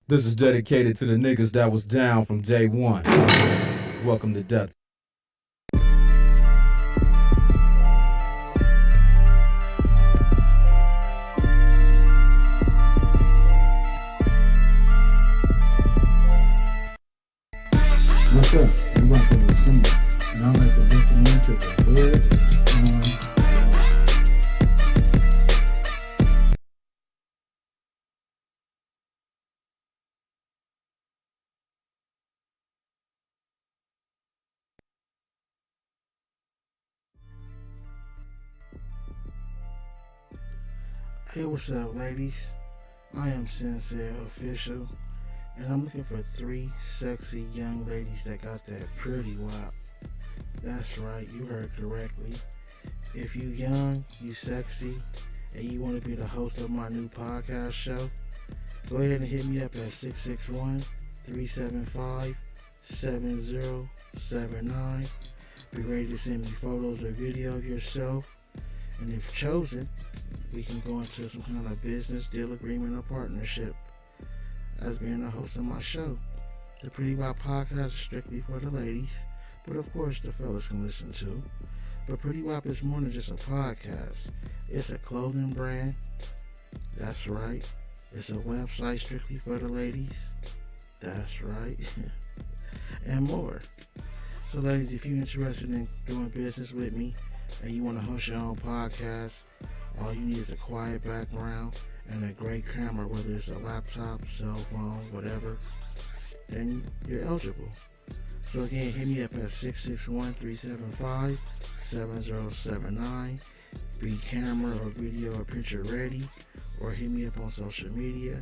This is dedicated to the niggas that was down from day one. Welcome to death. What's up? You welcome to Simba, and I like to welcome you to the Hood on Live. Hey, what's up, ladies? I am Sensei Official, and I'm looking for 3 sexy young ladies that got that pretty wop. That's right, you heard correctly. If you young, you sexy, and you want to be the host of my new podcast show, go ahead and hit me up at 661-375-7079. Be ready to send me photos or video of yourself, and if chosen, we can go into some kind of business deal agreement or partnership as being the host of my show. The Pretty Wop podcast is strictly for the ladies, but of course the fellas can listen too. But Pretty Wop is more than just a podcast. It's a clothing brand. That's right. It's a website strictly for the ladies. That's right. And more. So ladies, if you're interested in doing business with me and you want to host your own podcast, all you need is a quiet background and a great camera, whether it's a laptop, cell phone, whatever, then you're eligible. So again, hit me up at 661-375-7079. Be camera or video or picture ready, or hit me up on social media,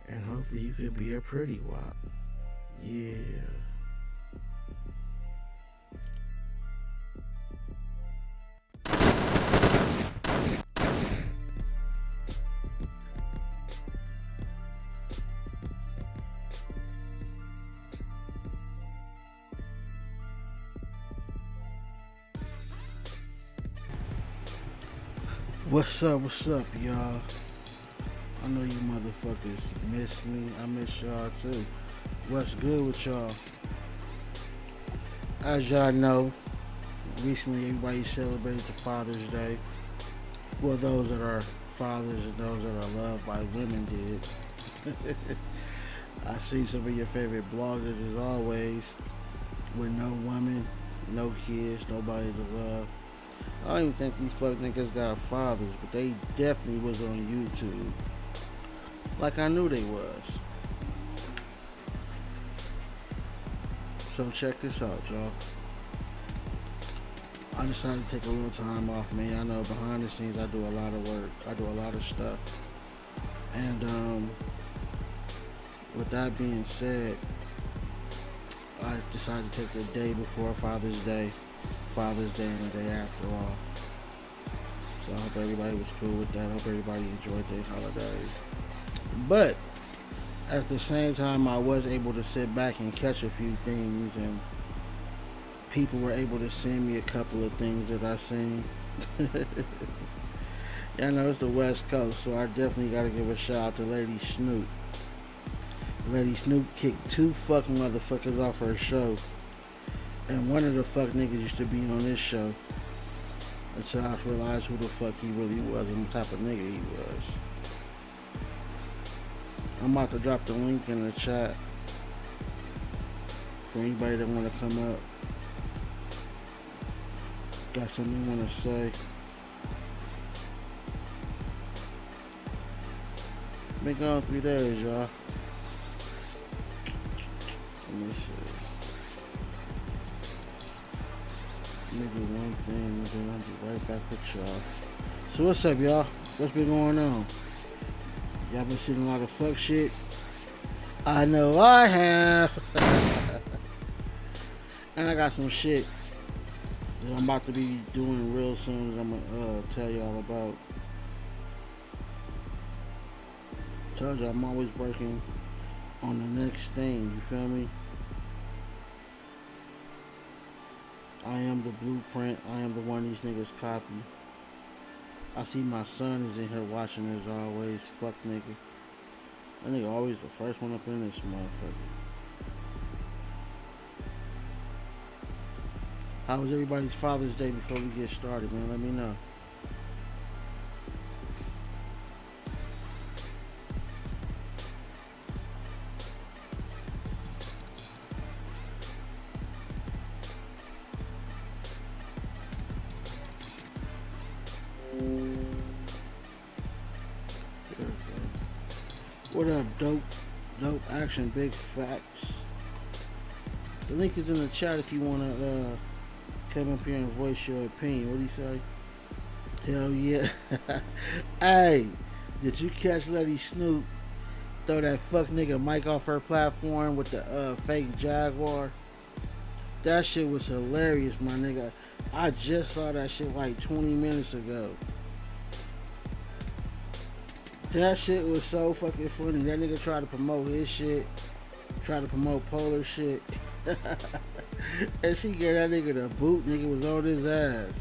and hopefully you can be a pretty wop. Yeah. What's up, y'all? I know you motherfuckers miss me. I miss y'all too. What's good with y'all? As y'all know, recently everybody celebrated the Father's Day. Well, those that are fathers and those that are loved by women did. I see some of your favorite bloggers as always with no woman, no kids, nobody to love. I don't even think these fuck niggas got fathers, but they definitely was on YouTube. Like I knew they was. So check this out, y'all. I decided to take a little time off, man. I know behind the scenes I do a lot of work. I do a lot of stuff. And with that being said, I decided to take the day before Father's Day and the day after off. So I hope everybody was cool with that. I hope everybody enjoyed their holidays. But at the same time, I was able to sit back and catch a few things, and people were able to send me a couple of things that I seen. Yeah, I know it's the West Coast, so I definitely got to give a shout out to Lady Snoop. Lady Snoop kicked 2 fucking motherfuckers off her show. And one of the fuck niggas used to be on this show until I realized who the fuck he really was and the type of nigga he was. I'm about to drop the link in the chat for anybody that want to come up. Got something you want to say. Been gone 3 days, y'all. Let me see. Let me do one thing and then I'll be right back with y'all. So what's up, y'all? What's been going on? Y'all been seeing a lot of fuck shit? I know I have. And I got some shit that I'm about to be doing real soon that I'm gonna tell y'all about. Told you I'm always working on the next thing, you feel me? I am the blueprint. I am the one these niggas copy. I see my son is in here watching as always. Fuck nigga. That nigga always the first one up in this motherfucker. How was everybody's Father's Day before we get started, man? Let me know. What up, dope action, big facts. The link is in the chat if you wanna come up here and voice your opinion. What do you say? Hell yeah. Hey, did you catch Lady Snoop throw that fuck nigga Mike off her platform with the fake Jaguar? That shit was hilarious, my nigga. I just saw that shit like 20 minutes ago. That shit was so fucking funny. That nigga tried to promote his shit, tried to promote Polar shit. And she gave that nigga the boot, nigga was on his ass.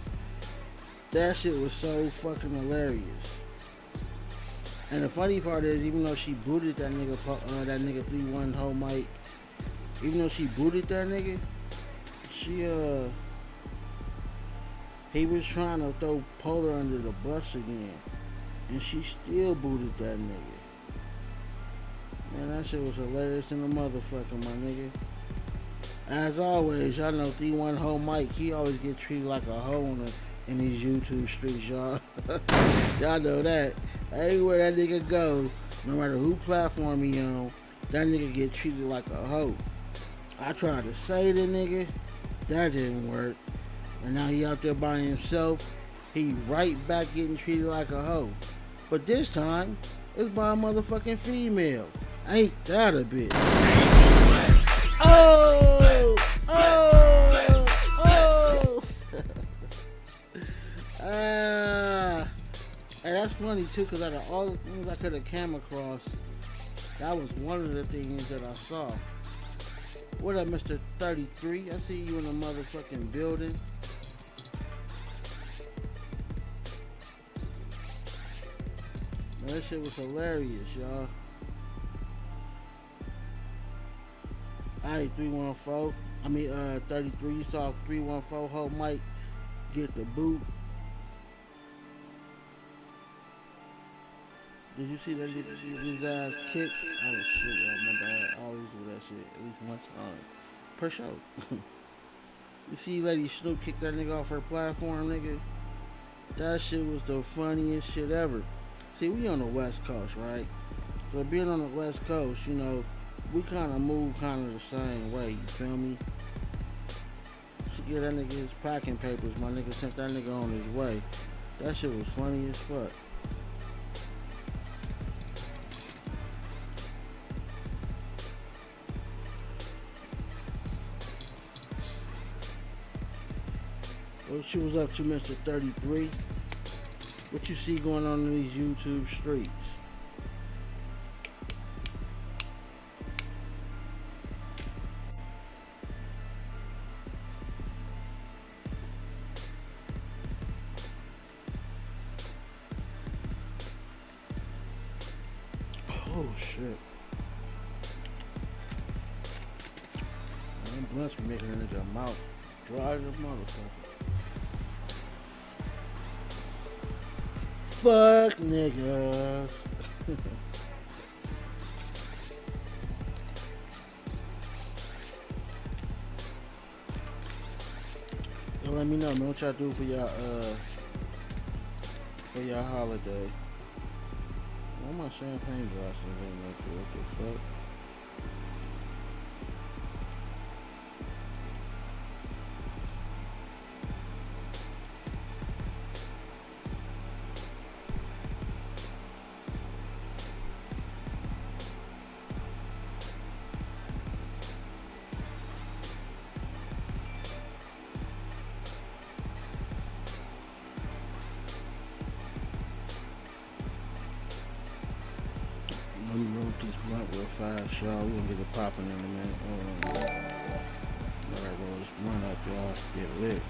That shit was so fucking hilarious. And the funny part is, even though she booted that nigga 3-1 whole mic, even though she booted that nigga, he was trying to throw Polar under the bus again. And she still booted that nigga. Man, that shit was hilarious in the motherfucker, my nigga. As always, y'all know 3-1 whole Mike, he always get treated like a hoe in these YouTube streets, y'all. Y'all know that. Everywhere that nigga go, no matter who platform he on, that nigga get treated like a hoe. I tried to say the nigga, that didn't work. And now he out there by himself, he right back getting treated like a hoe. But this time, it's by a motherfucking female. Ain't that a bitch? Oh! Oh! Oh! And that's funny too, because out of all the things I could have came across, that was one of the things that I saw. What up, Mr. 33? I see you in the motherfucking building. That shit was hilarious, y'all. Alright, 33, you saw 314 whole mic get the boot. Did you see that his ass kick? Oh shit, y'all, my bad. I always do that shit at least one time. Per show. You see Lady Snoop kick that nigga off her platform, nigga? That shit was the funniest shit ever. See, we on the West Coast, right? So being on the West Coast, you know, we kind of move kind of the same way, you feel me? She get that nigga his packing papers, my nigga sent that nigga on his way. That shit was funny as fuck. What she was up to, Mr. 33? What you see going on in these YouTube streets? Oh shit. Man, blunts be making a nigga mouth dry as a motherfucker. Fuck niggas. Yo, let me know, man, what y'all do for y'all holiday. Why my champagne glasses ain't like that? What the fuck? Let me roll this blunt real fast, y'all. We gonna get it popping in a minute. Alright, roll this blunt up, y'all. Get lit.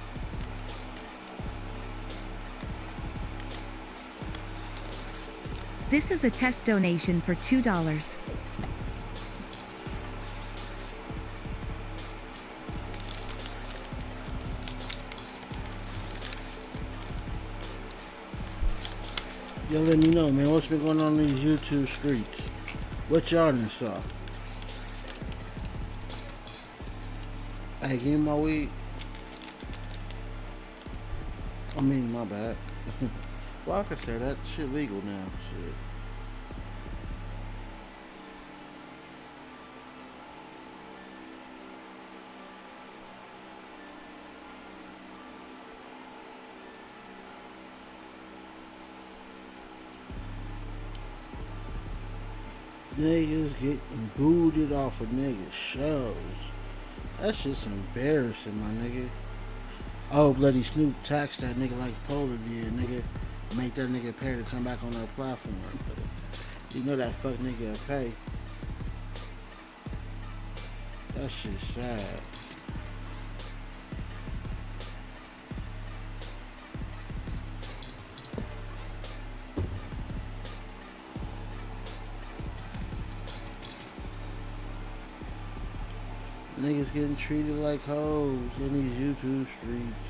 This is a test donation for $2. Yo, let me know, man. What's been going on in these YouTube streets? What y'all done saw? Hey, give me my weed. I mean, my bad. Well, I could say that shit legal now. Shit. Niggas getting booted off of niggas shows. That shit's embarrassing, my nigga. Oh, bloody Snoop taxed that nigga like Polar did, nigga. Make that nigga pay to come back on their platform. You know that fuck nigga will pay. That shit's sad. Niggas getting treated like hoes in these YouTube streets.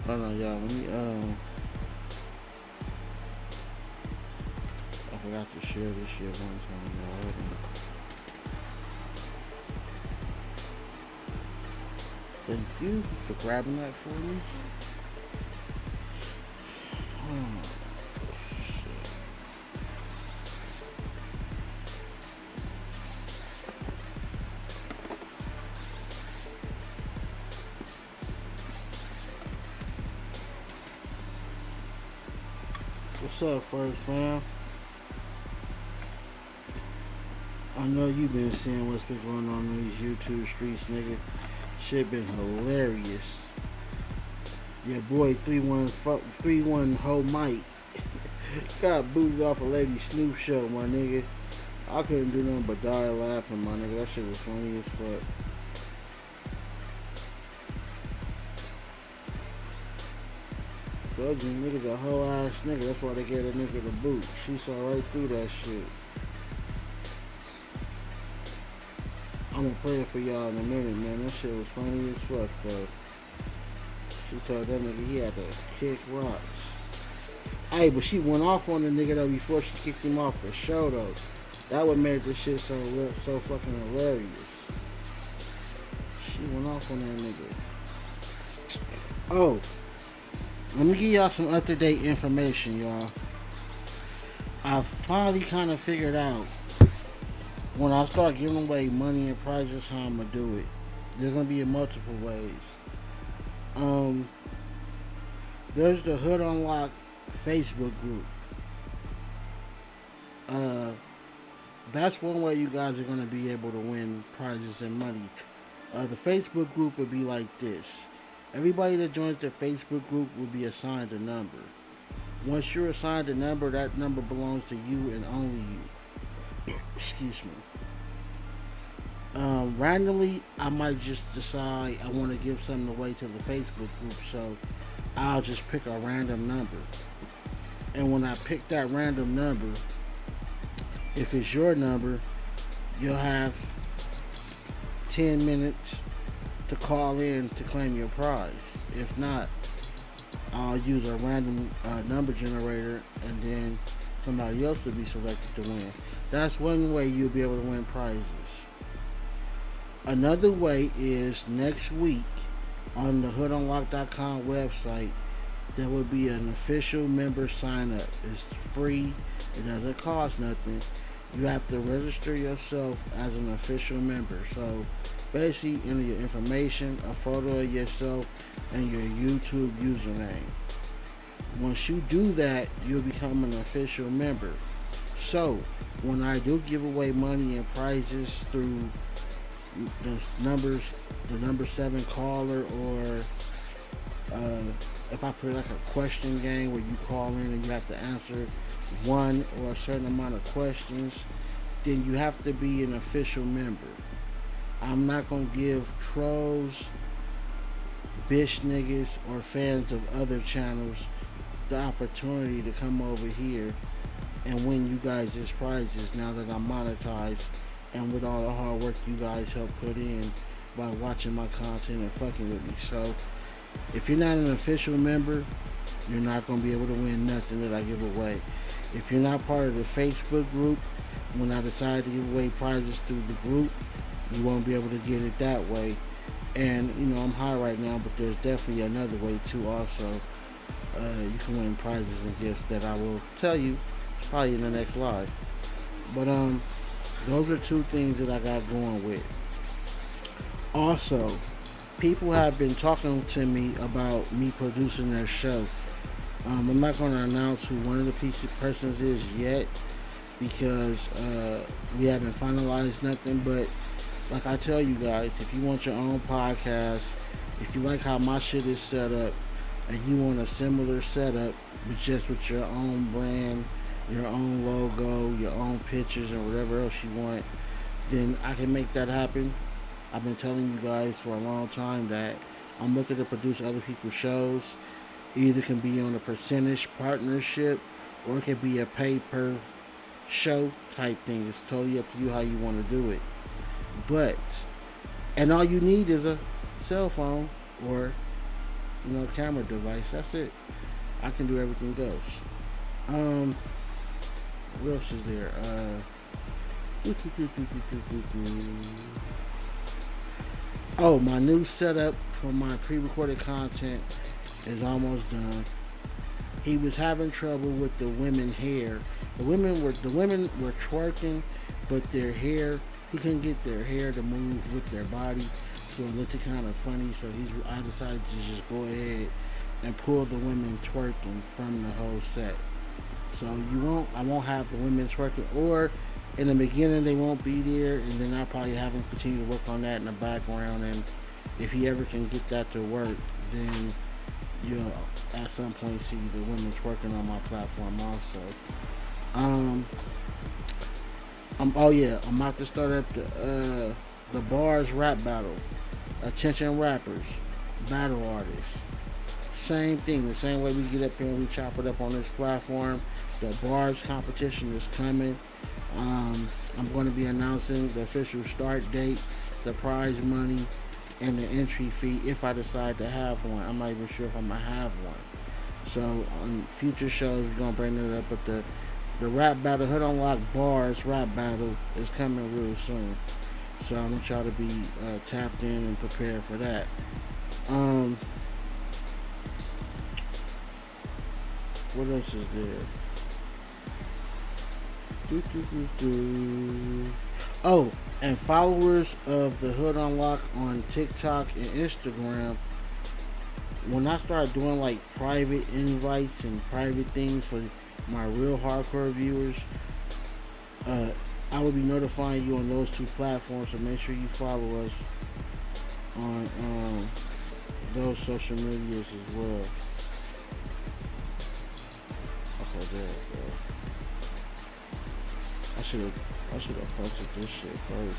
Hold on, y'all. Let me, I forgot to share this shit one time, y'all. Hold on. Thank you for grabbing that for me. What's up, first fam? I know you been seeing what's been going on in these YouTube streets, nigga. Shit been hilarious. Your boy 31 Ho Mike got booted off a Lady Snoop show, my nigga. I couldn't do nothing but die laughing, my nigga. That shit was funny as fuck. Told you, nigga's a whole ass nigga. That's why they gave that nigga the boot. She saw right through that shit. I'm gonna play it for y'all in a minute, man. That shit was funny as fuck, though. She told that nigga he had to kick rocks. Hey, but she went off on the nigga though before she kicked him off the show though. That would make this shit so fucking hilarious. She went off on that nigga. Oh. Let me give y'all some up-to-date information, y'all. I finally kind of figured out when I start giving away money and prizes how I'm going to do it. There's going to be in multiple ways. There's the Hood Unlocked Facebook group. That's one way you guys are going to be able to win prizes and money. The Facebook group would be like this. Everybody that joins the Facebook group will be assigned a number. Once you're assigned a number, that number belongs to you and only you. Excuse me. Randomly, I might just decide I want to give something away to the Facebook group, so I'll just pick a random number. And when I pick that random number, if it's your number, you'll have 10 minutes to call in to claim your prize. If not, I'll use a random number generator and then somebody else will be selected to win. That's one way you'll be able to win prizes. Another way is next week on the hoodunlock.com website, there will be an official member sign up. It's free. It doesn't cost nothing. You have to register yourself as an official member. So basically, enter your information, a photo of yourself, and your YouTube username. Once you do that, you'll become an official member. So, when I do give away money and prizes through the number 7 caller, or if I put like a question game where you call in and you have to answer one or a certain amount of questions, then you have to be an official member. I'm not going to give trolls, bitch niggas, or fans of other channels the opportunity to come over here and win you guys' prizes now that I'm monetized, and with all the hard work you guys help put in, by watching my content and fucking with me. So if you're not an official member, you're not going to be able to win nothing that I give away. If you're not part of the Facebook group, when I decide to give away prizes through the group, you won't be able to get it that way. And I'm high right now, but there's definitely another way too. Also, you can win prizes and gifts that I will tell you probably in the next live. But those are two things that I got going with. Also, people have been talking to me about me producing their show. I'm not going to announce who one of the persons is yet because we haven't finalized nothing. But like I tell you guys, if you want your own podcast, if you like how my shit is set up, and you want a similar setup, but just with your own brand, your own logo, your own pictures, and whatever else you want, then I can make that happen. I've been telling you guys for a long time that I'm looking to produce other people's shows. Either can be on a percentage partnership or it can be a pay-per show type thing. It's totally up to you how you want to do it. And all you need is a cell phone or camera device. That's it. I can do everything else. What else is there? Oh, my new setup for my pre-recorded content is almost done. He was having trouble with the women hair. The women were twerking, but their hair, he couldn't get their hair to move with their body, so it looked kind of funny. So I decided to just go ahead and pull the women twerking from the whole set. So I won't have the women twerking, or in the beginning they won't be there, and then I'll probably have him continue to work on that in the background. And if he ever can get that to work, then you'll at some point see the women twerking on my platform also. I'm about to start up the bars rap battle. Attention rappers, battle artists. Same thing, the same way we get up here and we chop it up on this platform. The bars competition is coming. I'm going to be announcing the official start date, the prize money, and the entry fee if I decide to have one. I'm not even sure if I'm going to have one. So on future shows, we're going to bring it up. But the rap battle, Hood Unlocked Bars rap battle is coming real soon. So I want y'all to be tapped in and prepared for that. What else is there? Oh, and followers of the Hood Unlock on TikTok and Instagram, when I start doing like private invites and private things for my real hardcore viewers, I will be notifying you on those two platforms, so make sure you follow us on those social medias as well. Okay, there we go. I should have posted this shit first.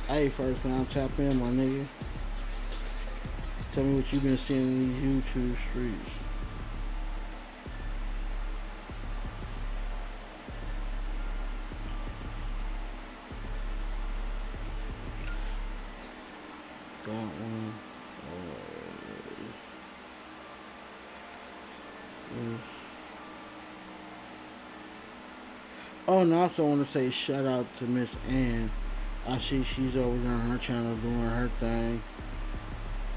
Hey, first time tap in, my nigga. Tell me what you been seeing in these YouTube streets. Got one. Oh, and I also want to say shout out to Miss Ann. I see she's over there on her channel doing her thing.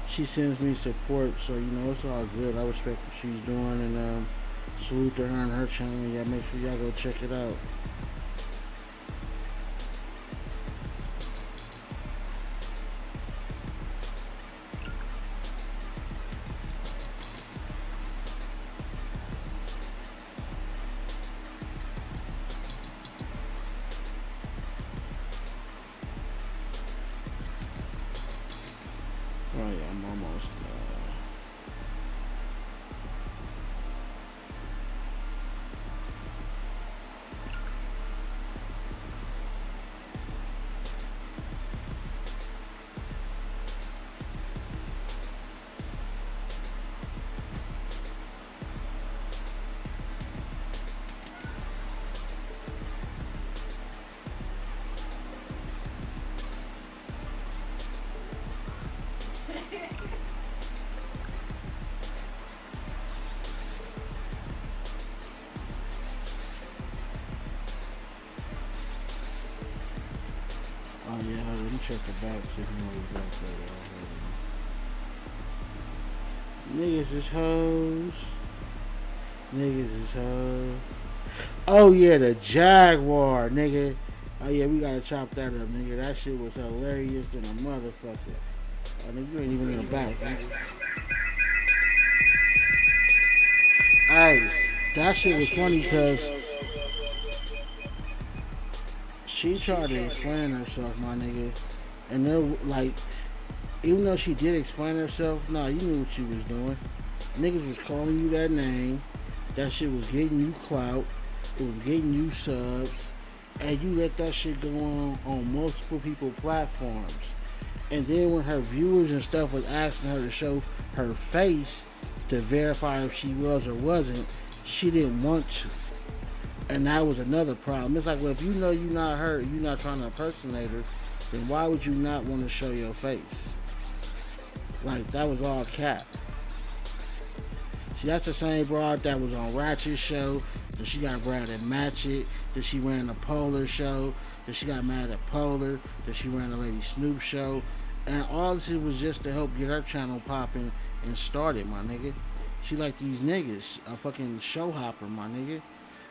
She sends me support, so it's all good. I respect what she's doing, and salute to her and her channel. Yeah, make sure y'all go check it out. Oh yeah, I'm almost at the back so you know what's back there. Niggas is hoes. Niggas is hoes. Oh yeah, the Jaguar, nigga. Oh yeah, we gotta chop that up, nigga. That shit was hilarious than a motherfucker. Oh, nigga, you ain't even in the back, nigga. Hey, that shit was funny because she tried to explain herself, my nigga, and they're like, even though she did explain herself, nah, you knew what she was doing. Niggas was calling you that name. That shit was getting you clout. It was getting you subs. And you let that shit go on multiple people platforms. And then when her viewers and stuff was asking her to show her face to verify if she was or wasn't, she didn't want to. And that was another problem. It's like, well, if you know you're not her, you're not trying to impersonate her, then why would you not want to show your face? Like, that was all cap. See, that's the same broad that was on Ratchet's show, that she got mad at Match It, that she ran the Polar show, that she got mad at Polar, that she ran the Lady Snoop show. And all this was just to help get her channel popping and started, my nigga. She like these niggas, a fucking show hopper, my nigga.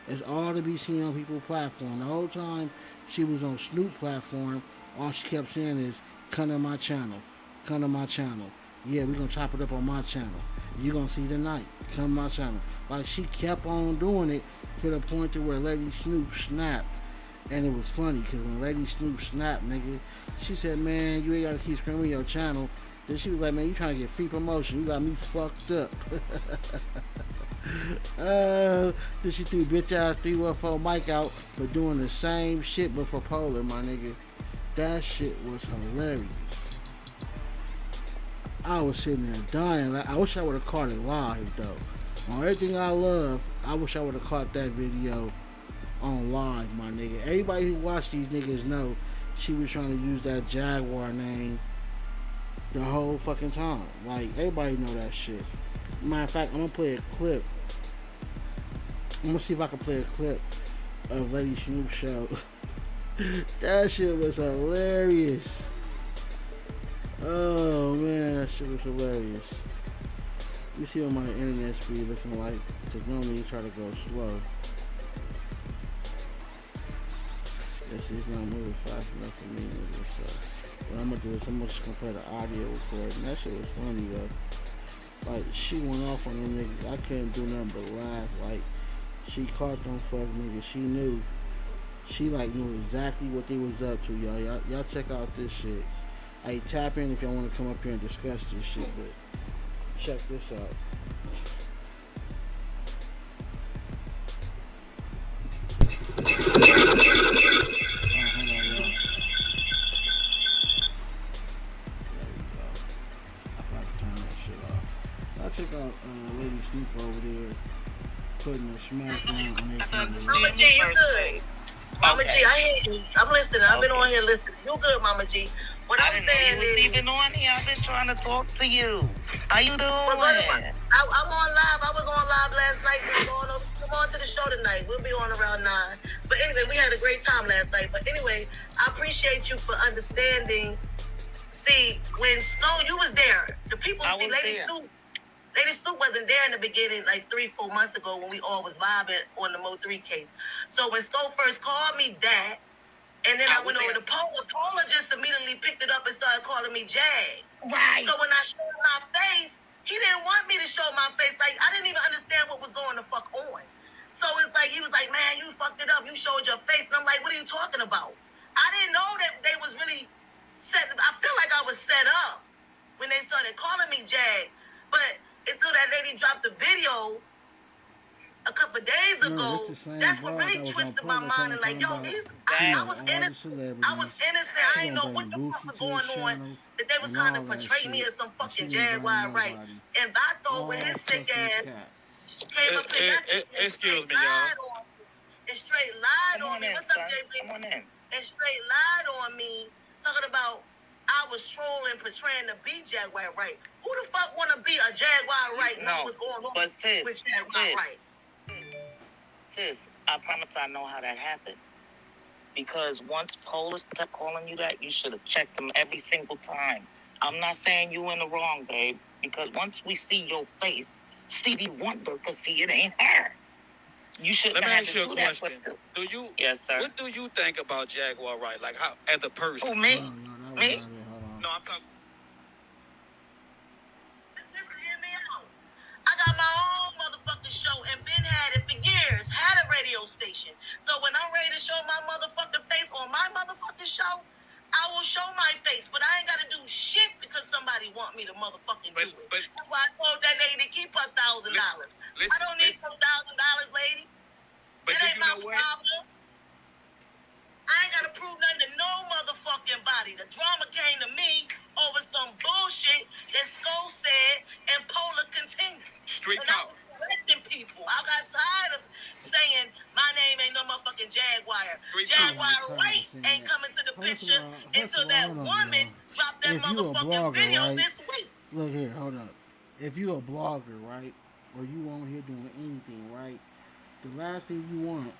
It's all to be seen on people's platform. The whole time she was on Snoop platform, all she kept saying is, come to my channel. Come to my channel. Yeah, we gonna chop it up on my channel. You gonna see tonight. Come to my channel. Like, she kept on doing it to the point to where Lady Snoop snapped. And it was funny, because when Lady Snoop snapped, nigga, she said, man, you ain't gotta keep screaming your channel. Then she was like, man, you trying to get free promotion. You got me fucked up. Then she threw bitch ass 314 Mike out for doing the same shit but for Polar, my nigga. That shit was hilarious. I was sitting there dying. I wish I would have caught it live though. On everything I love, I wish I would have caught that video on live, my nigga. Everybody who watched these niggas know she was trying to use that Jaguar name the whole fucking time. Like, everybody know that shit. Matter of fact, I'm gonna play a clip. I'm gonna see if I can play a clip of Lady Snoop show. That shit was hilarious. Oh man, that shit was hilarious. You see what my internet speed looking like? Because normally you try to go slow. It's not moving fast enough for me, nigga. So what I'm gonna do is I'm just gonna play the audio recording. That shit was funny though. Like, she went off on them niggas. I couldn't do nothing but laugh. Like, she caught them fuck niggas. She knew. She like knew exactly what they was up to, y'all. Y'all check out this shit. Hey, tap in if y'all want to come up here and discuss this shit, but check this out. Check out Lady Snoop over there putting a smack down on their Mama G, you good? Mama G, I hear you. I'm listening. I've been on here listening. You good, Mama G? What I'm saying is, even on here. I've been trying to talk to you. How you doing? I'm on live. I was on live last night. Come on to the show tonight. We'll be on around 9. But anyway, we had a great time last night. But anyway, I appreciate you for understanding. See, when Snow, you was there. The people see Lady Snoop wasn't there in the beginning, like 3-4 months ago when we all was vibing on the Mo3 case. So when Snow first called me that, and then I went over to Polar, Polar just immediately picked it up and started calling me Jag. Right. So when I showed my face, he didn't want me to show my face. Like, I didn't even understand what was going the fuck on. So it's like, he was like, man, you fucked it up. You showed your face. And I'm like, what are you talking about? I didn't know that they was really set. I feel like I was set up when they started calling me Jag. But until that lady dropped the video a couple days ago, that's what really twisted my mind. And like, yo, I was innocent. I didn't know what the fuck was going on. That they was trying to portray me as some fucking Jaguar, right? And Vato with his sick ass came up and excuse me, y'all. And straight lied on me. What's up, JB? Come on in. And straight lied on me, talking about I was trolling, portraying to be Jaguar right. Who the fuck want to be a Jaguar right? Know what's going on but sis, with Jaguar right? Sis, I promise I know how that happened. Because once Polar kept calling you that, you should have checked him every single time. I'm not saying you in the wrong, babe, because once we see your face, Stevie Wonder could see it ain't her. You shouldn't Let me have ask to you a do that. question. Do you? Yes, sir. What do you think about Jaguar Wright? Like how, as a person? Who, me? No, that was Me? not it. Hold on. No, I'm talking. Listen, hear me out. I got my own motherfucking show and been had it for years. Had a radio station. So when I'm ready to show my motherfucking face on my motherfucking show, I will show my face. But I ain't got to do shit because somebody want me to motherfucking do it. That's why I told that lady to keep her $1,000. I don't need some $1,000, lady. But That do ain't you know my what? problem. I ain't got to prove nothing to no motherfucking body. The drama came to me over some bullshit that Skull said and Polar continued. Street And I talk. was correcting people. I got tired of saying my name ain't no motherfucking Jaguar. Street Jaguar talk. Wright ain't coming to the First of picture all, until hold that on, woman y'all. dropped that If you a motherfucking blogger, video right? this week. Look here, hold up. If you a blogger, right, or you on here doing anything, right, the last thing you want,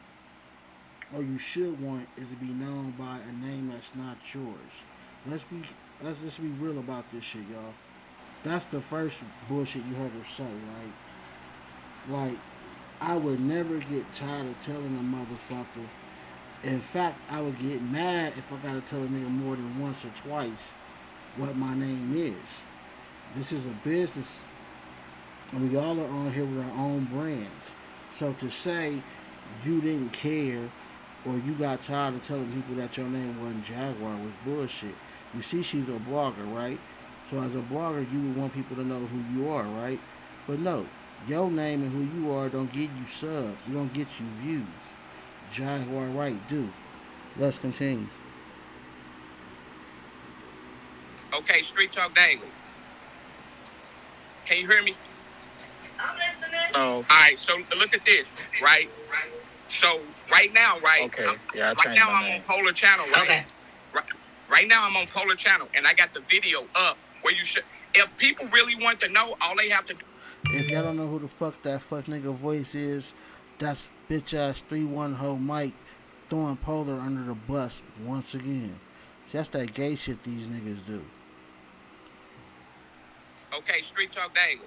or you should want, is to be known by a name that's not yours. Let's just be real about this shit, y'all. That's the first bullshit you heard her say, right? Like, I would never get tired of telling a motherfucker. In fact, I would get mad if I gotta tell a nigga more than once or twice what my name is. This is a business, and we all are on here with our own brands. So to say you didn't care or you got tired of telling people that your name wasn't Jaguar was bullshit. You see, she's a blogger, right? So as a blogger, you would want people to know who you are, right? But no, your name and who you are don't get you subs. It don't get you views. Jaguar Wright do. Let's continue. Okay, Street Talk Daily. Can you hear me? I'm listening. Oh, All right, so look at this, right? So right now, right? Okay, I'm- yeah, I right changed now my I'm name. on Polar Channel, right? okay. Right now I'm on Polar Channel, and I got the video up where you should. If people really want to know, all they have to do. If y'all don't know who the fuck that fuck nigga voice is, that's bitch ass 3-1 hoe Mike throwing Polar under the bus once again. That's that gay shit these niggas do. Okay, Street Talk Daily.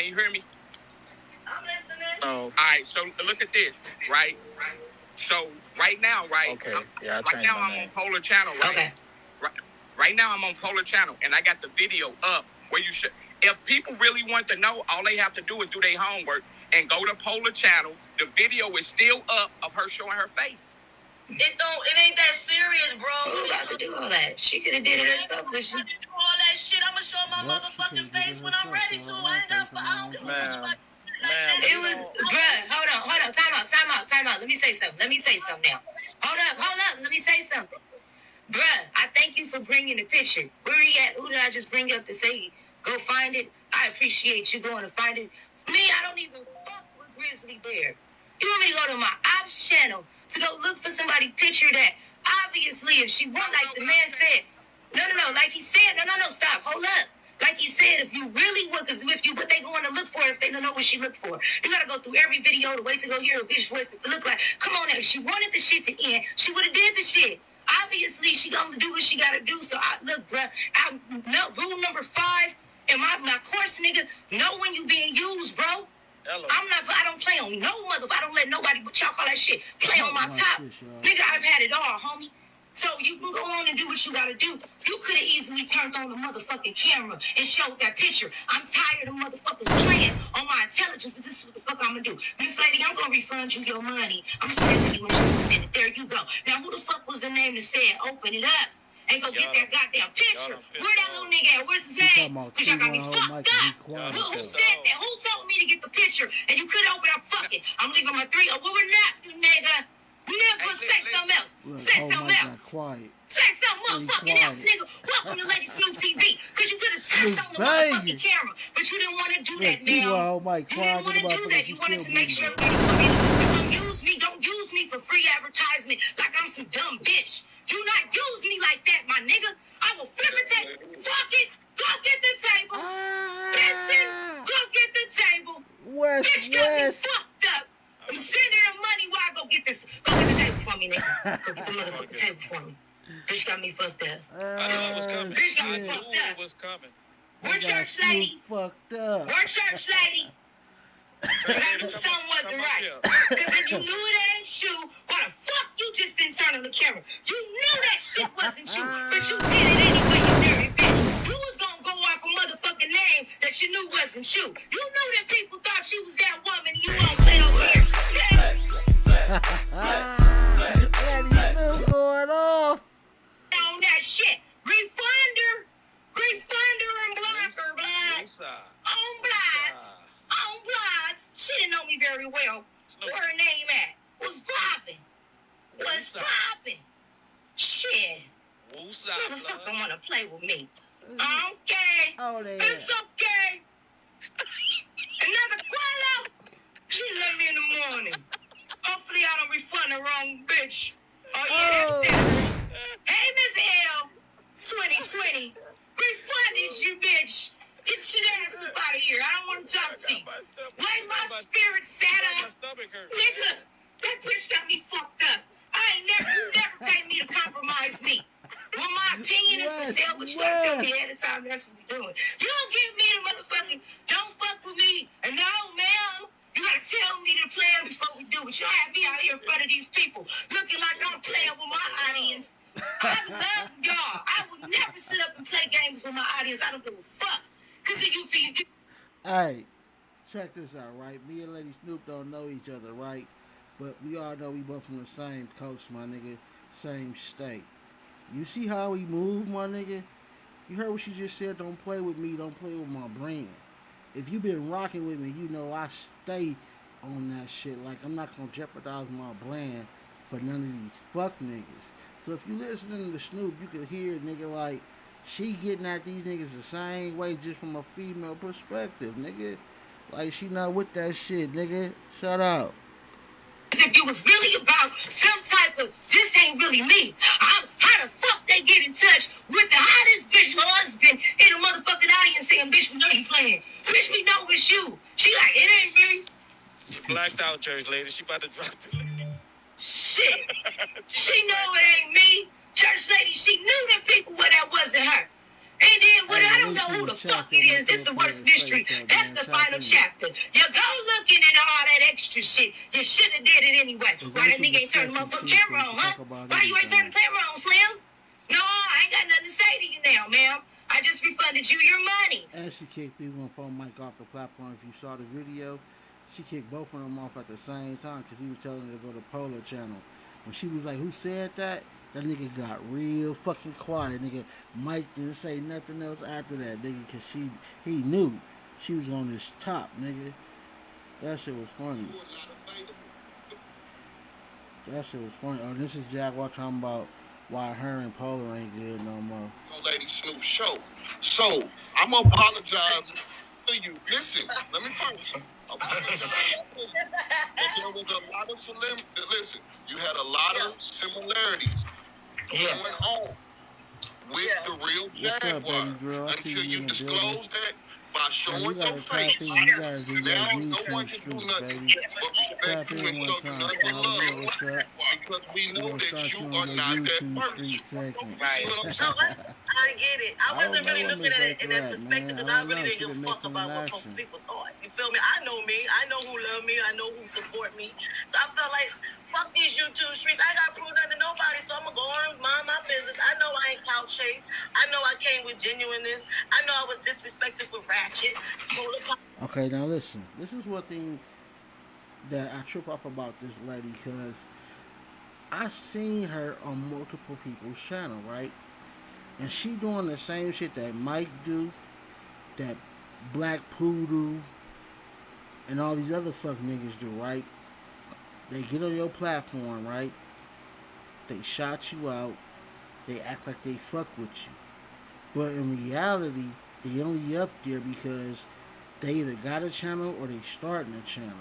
Can you hear me? I'm listening. Oh, All right, so look at this, right? So right now, right? Okay, I'm- yeah, I right changed now my I'm name. on Polar Channel, right? okay. Right now I'm on Polar Channel, and I got the video up where you should. If people really want to know, all they have to do is do their homework and go to Polar Channel. The video is still up of her showing her face. It ain't that serious, bro. Who about to do all that? She could have did it herself, but she. Do all that shit. I'ma show my Yep, she motherfucking could've did face it when I'm herself, ready to. so I ain't got. I don't give a fuck Ma'am, about ma'am, It was, bruh, hold on, time out. Let me say something now. Hold up, let me say something. Bruh, I thank you for bringing the picture. Where he at? Who did I just bring up to say, go find it? I appreciate you going to find it. Me, I don't even fuck with Grizzly Bear. You want me to go to my ops channel to go look for somebody picture that? Obviously, if she want, like the man said, no, like he said, no, stop, hold up. Like he said, if you really would, because if you what they going to look for if they don't know what she looked for? You got to go through every video to wait to go hear a bitch voice to look like. Come on now, if she wanted the shit to end, she would have did the shit. Obviously, she gonna do what she gotta do. So look, bruh, rule number 5 in my course, nigga, know when you being used, bro. Hello. I don't play on no I don't let nobody, what y'all call that shit, play on my Watch top. this, y'all. Nigga, I've had it all, homie. So you can go on and do what you gotta do. You could have easily turned on the motherfucking camera and showed that picture. I'm tired of motherfuckers playing on my intelligence, but this is what the fuck I'm gonna do. Miss Lady, I'm gonna refund you your money. I'm gonna send it to you in just a minute. There you go. Now, who the fuck was the name that said open it up and go get that goddamn picture? Where that little nigga at? Where's his talking name? about Because y'all got me 3-1 hoe fucked Mike and he up. quiet. Who said that? Who told me to get the picture and you couldn't open up? Fuck it. I'm leaving my 3. Oh, well, we're not, you nigga. Nigga, say something else. Look, Say hoe something Mike got else. quiet. Say something motherfucking quiet. else, nigga. Welcome to Lady Snoop TV. Because you could have turned on the Vegas. motherfucking camera. But you didn't want to do that, Look, people man. hoe Mike You quiet. didn't want to Think do about that. something You wanted she to make still sure bleeding. everybody fucking use me. Don't use me for free advertisement like I'm some dumb bitch. Do not use me like that, my nigga. I will flip it. Fuck it. Go get the table. Benson, go get the table. Bitch got me fucked up. I'm sending her money while I go get this. Go get the table for me, nigga. Go get the motherfucking table for me. Bitch got me fucked up. I knew it was coming. Bitch got I me knew fucked it up. was coming. Where church lady? Fucked up. Where church lady? Because I knew something wasn't right. Because if you knew it ain't you, why the fuck you just didn't turn on the camera? You knew that shit wasn't you, but you did it anyway, you dirty bitch. You was gonna go off a motherfucking name that you knew wasn't you. You knew that people thought you was that woman and you won't play over here. Daddy's still going off. On that shit. Refund her and block her, blood. On blast. On blast. She didn't know me very well. Where her name at? Was popping. Was popping. Shit. Motherfucker wanna play with me. Okay. Oh, there. It's okay. Another Quello. She left me in the morning. Hopefully I don't refund the wrong bitch. Oh yeah, that's that. Hey, Miss L. 2020. Refunded you, bitch. Get your ass up out of here. I don't want to talk to you. Why my spirit sat up? Nigga, that bitch got me fucked up. You never paid me to compromise me. Well, my opinion is for sale, but you gotta tell me ahead of time that's what we're doing. You don't give me the motherfucking, don't fuck with me. And no, ma'am, you gotta tell me the plan before we do it. You don't have me out here in front of these people looking like I'm playing with my audience. I love y'all. I would never sit up and play games with my audience. I don't give a fuck. Because of you for you. Hey, check this out, right? Me and Lady Snoop don't know each other, right? But we all know we both from the same coast, my nigga. Same state. You see how he moved, my nigga? You heard what she just said, don't play with me, don't play with my brand. If you been rocking with me, you know I stay on that shit. Like, I'm not gonna jeopardize my brand for none of these fuck niggas. So if you listening to Snoop, you could hear a nigga like, she getting at these niggas the same way just from a female perspective, nigga. Like, she not with that shit, nigga. Shut up. If you was really about some type of, this ain't really me. How the fuck they get in touch with the hottest bitch husband in the motherfucking audience saying, bitch, we know you playing. Bitch, we know it's you. She like, it ain't me. She blacked out, church lady. She about to drop the Shit. She know it ain't me. Church lady, she knew them people where that wasn't her. And then, what I don't know who the fuck it is. This is the worst mystery. That's the final chapter. You go looking at all that extra shit. You should have did it anyway. Why that nigga ain't turn the motherfucking camera on, huh? Why you ain't turn the camera on, Slim? No, I ain't got nothing to say to you now, ma'am. I just refunded you your money. And she kicked the phone mic off the platform. If you saw the video, she kicked both of them off at the same time because he was telling her to go to Polar Channel. When she was like, who said that? That nigga got real fucking quiet, nigga. Mike didn't say nothing else after that, nigga, because he knew she was on his top, nigga. That shit was funny. That shit was funny. Oh, this is Jaguar talking about why her and Polar ain't good no more. Lady Snoop show. So, I'm gonna apologize to you. Listen, let me finish. Apologize. But there was a lot of listen, you had a lot of similarities going on with the real Jaguar until you disclosed that by showing your face. Now no one can do nothing but respect you and show you nothing but love because we know that you are not that person. Right. No, I get it. I wasn't really looking at it in that perspective because I really didn't give a fuck about what folks people thought. You feel me? I know me. I know who love me. I know who support me. So I felt like, fuck these YouTube streets. I got to prove nothing to nobody, so I'm going to go on and mind my business. I know I ain't clout chase. I know I came with genuineness. I know I was disrespected with ratchet. Okay, now listen. This is one thing that I trip off about this lady because I seen her on multiple people's channel, right? And she doing the same shit that Mike do, that Black Poodoo, and all these other fuck niggas do, right? They get on your platform, right? They shout you out. They act like they fuck with you. But in reality, they only up there because they either got a channel or they starting a channel.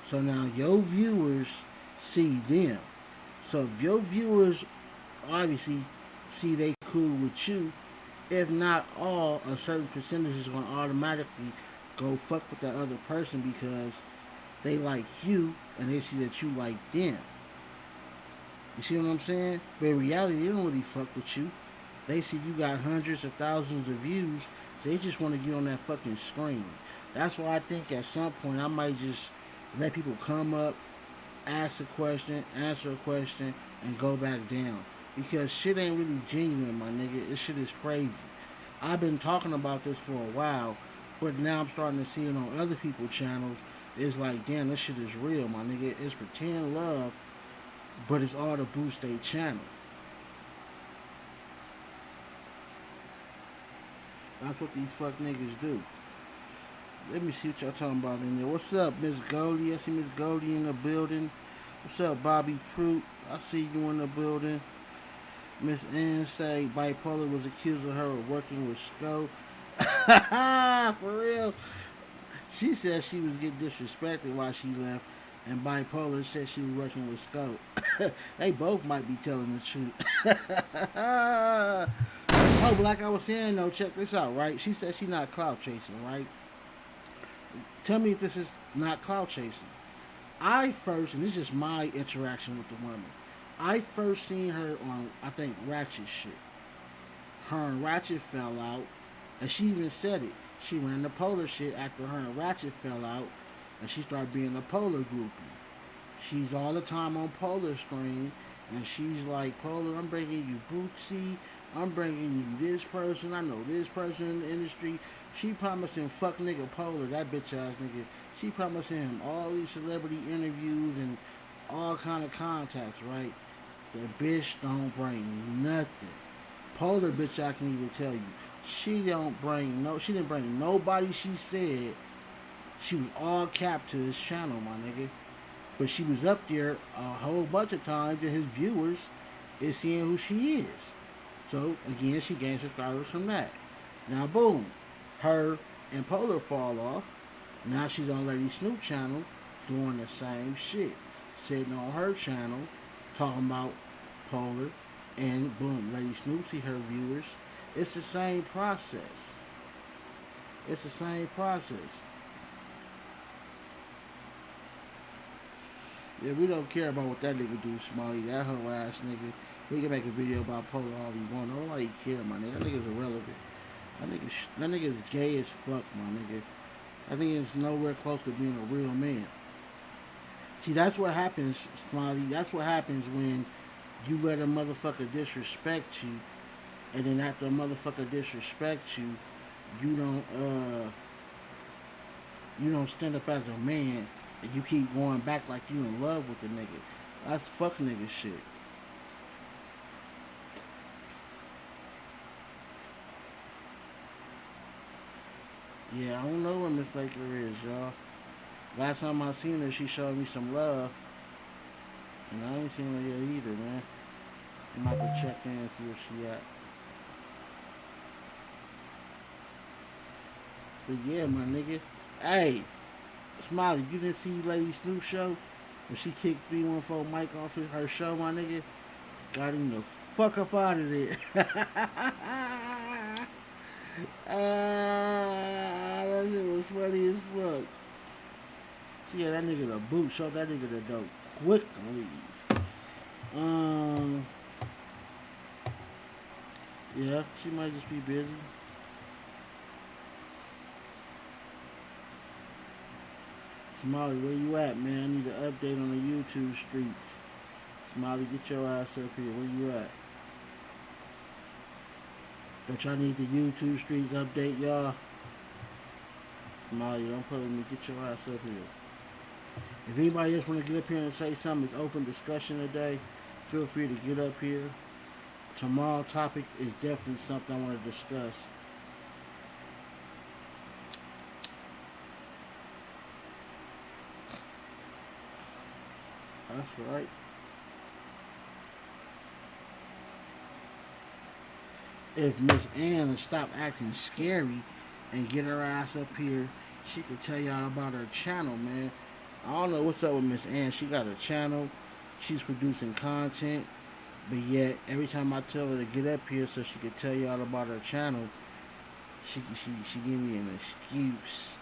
So now your viewers see them. So if your viewers obviously see they cool with you, if not all, a certain percentage is going to automatically go fuck with that other person because They like you, and they see that you like them. You see what I'm saying? But in reality, they don't really fuck with you. They see you got hundreds of thousands of views. They just want to get on that fucking screen. That's why I think at some point I might just let people come up, ask a question, answer a question, and go back down. Because shit ain't really genuine, my nigga. This shit is crazy. I've been talking about this for a while, but now I'm starting to see it on other people's channels. It's like, damn, this shit is real, my nigga. It's pretend love, but it's all to boost their channel. That's what these fuck niggas do. Let me see what y'all talking about in there. What's up, Miss Goldie? I see Miss Goldie in the building. What's up, Bobby Fruit? I see you in the building. Miss Ann say Bipolar was accusing her of working with Scope. For real. She said she was getting disrespected while she left, and Bipolar said she was working with Scope. They both might be telling the truth. Oh, but like I was saying, though, check this out, right? She said she's not clout chasing, right? Tell me if this is not clout chasing. I first, and this is just my interaction with the woman, I first seen her on, I think, Ratchet shit. Her and Ratchet fell out, and she even said it. She ran the Polar shit after her and Ratchet fell out, and she started being a Polar groupie. She's all the time on Polar screen, and she's like, Polar, I'm bringing you Bootsy, I'm bringing you this person, I know this person in the industry. She promising fuck nigga Polar, that bitch ass nigga. She promising him all these celebrity interviews and all kind of contacts, right? The bitch don't bring nothing. Polar bitch, I can even tell you, she didn't bring nobody. She said she was all capped to his channel, my nigga. But she was up there a whole bunch of times, and his viewers is seeing who she is. So again, she gained subscribers from that. Now, boom, her and Polar fall off. Now she's on Lady Snoop channel doing the same shit, sitting on her channel talking about Polar, and boom, Lady Snoop see her viewers. It's the same process. It's the same process. Yeah, we don't care about what that nigga do, Smiley. That hoe ass nigga. He can make a video about Polar all he want. Nobody care, my nigga. That nigga's irrelevant. That nigga's gay as fuck, my nigga. I think it's nowhere close to being a real man. See, that's what happens, Smiley. That's what happens when you let a motherfucker disrespect you, and then after a motherfucker disrespects you, you don't stand up as a man, and you keep going back like you in love with the nigga. That's fuck nigga shit. Yeah, I don't know where Miss Laker is, y'all. Last time I seen her, she showed me some love. And I ain't seen her yet either, man. I'm about to check in and see where she at. But yeah, my nigga. Hey, Smiley, you didn't see Lady Snoop show? When she kicked 314 Mike off her show, my nigga? Got him the fuck up out of there. That shit was funny as fuck. She had that nigga the boot, showed that nigga the dope quickly. Yeah, she might just be busy. Smiley, where you at, man? I need an update on the YouTube streets. Smiley, get your ass up here. Where you at? Don't y'all need the YouTube streets update, y'all? Smiley, don't put me. Get your ass up here. If anybody else want to get up here and say something, it's open discussion today. Feel free to get up here. Tomorrow's topic is definitely something I want to discuss. That's right. If Miss Ann would stop acting scary and get her ass up here, she could tell y'all about her channel, man. I don't know what's up with Miss Ann. She got a channel. She's producing content. But yet, every time I tell her to get up here so she could tell y'all about her channel, she give me an excuse.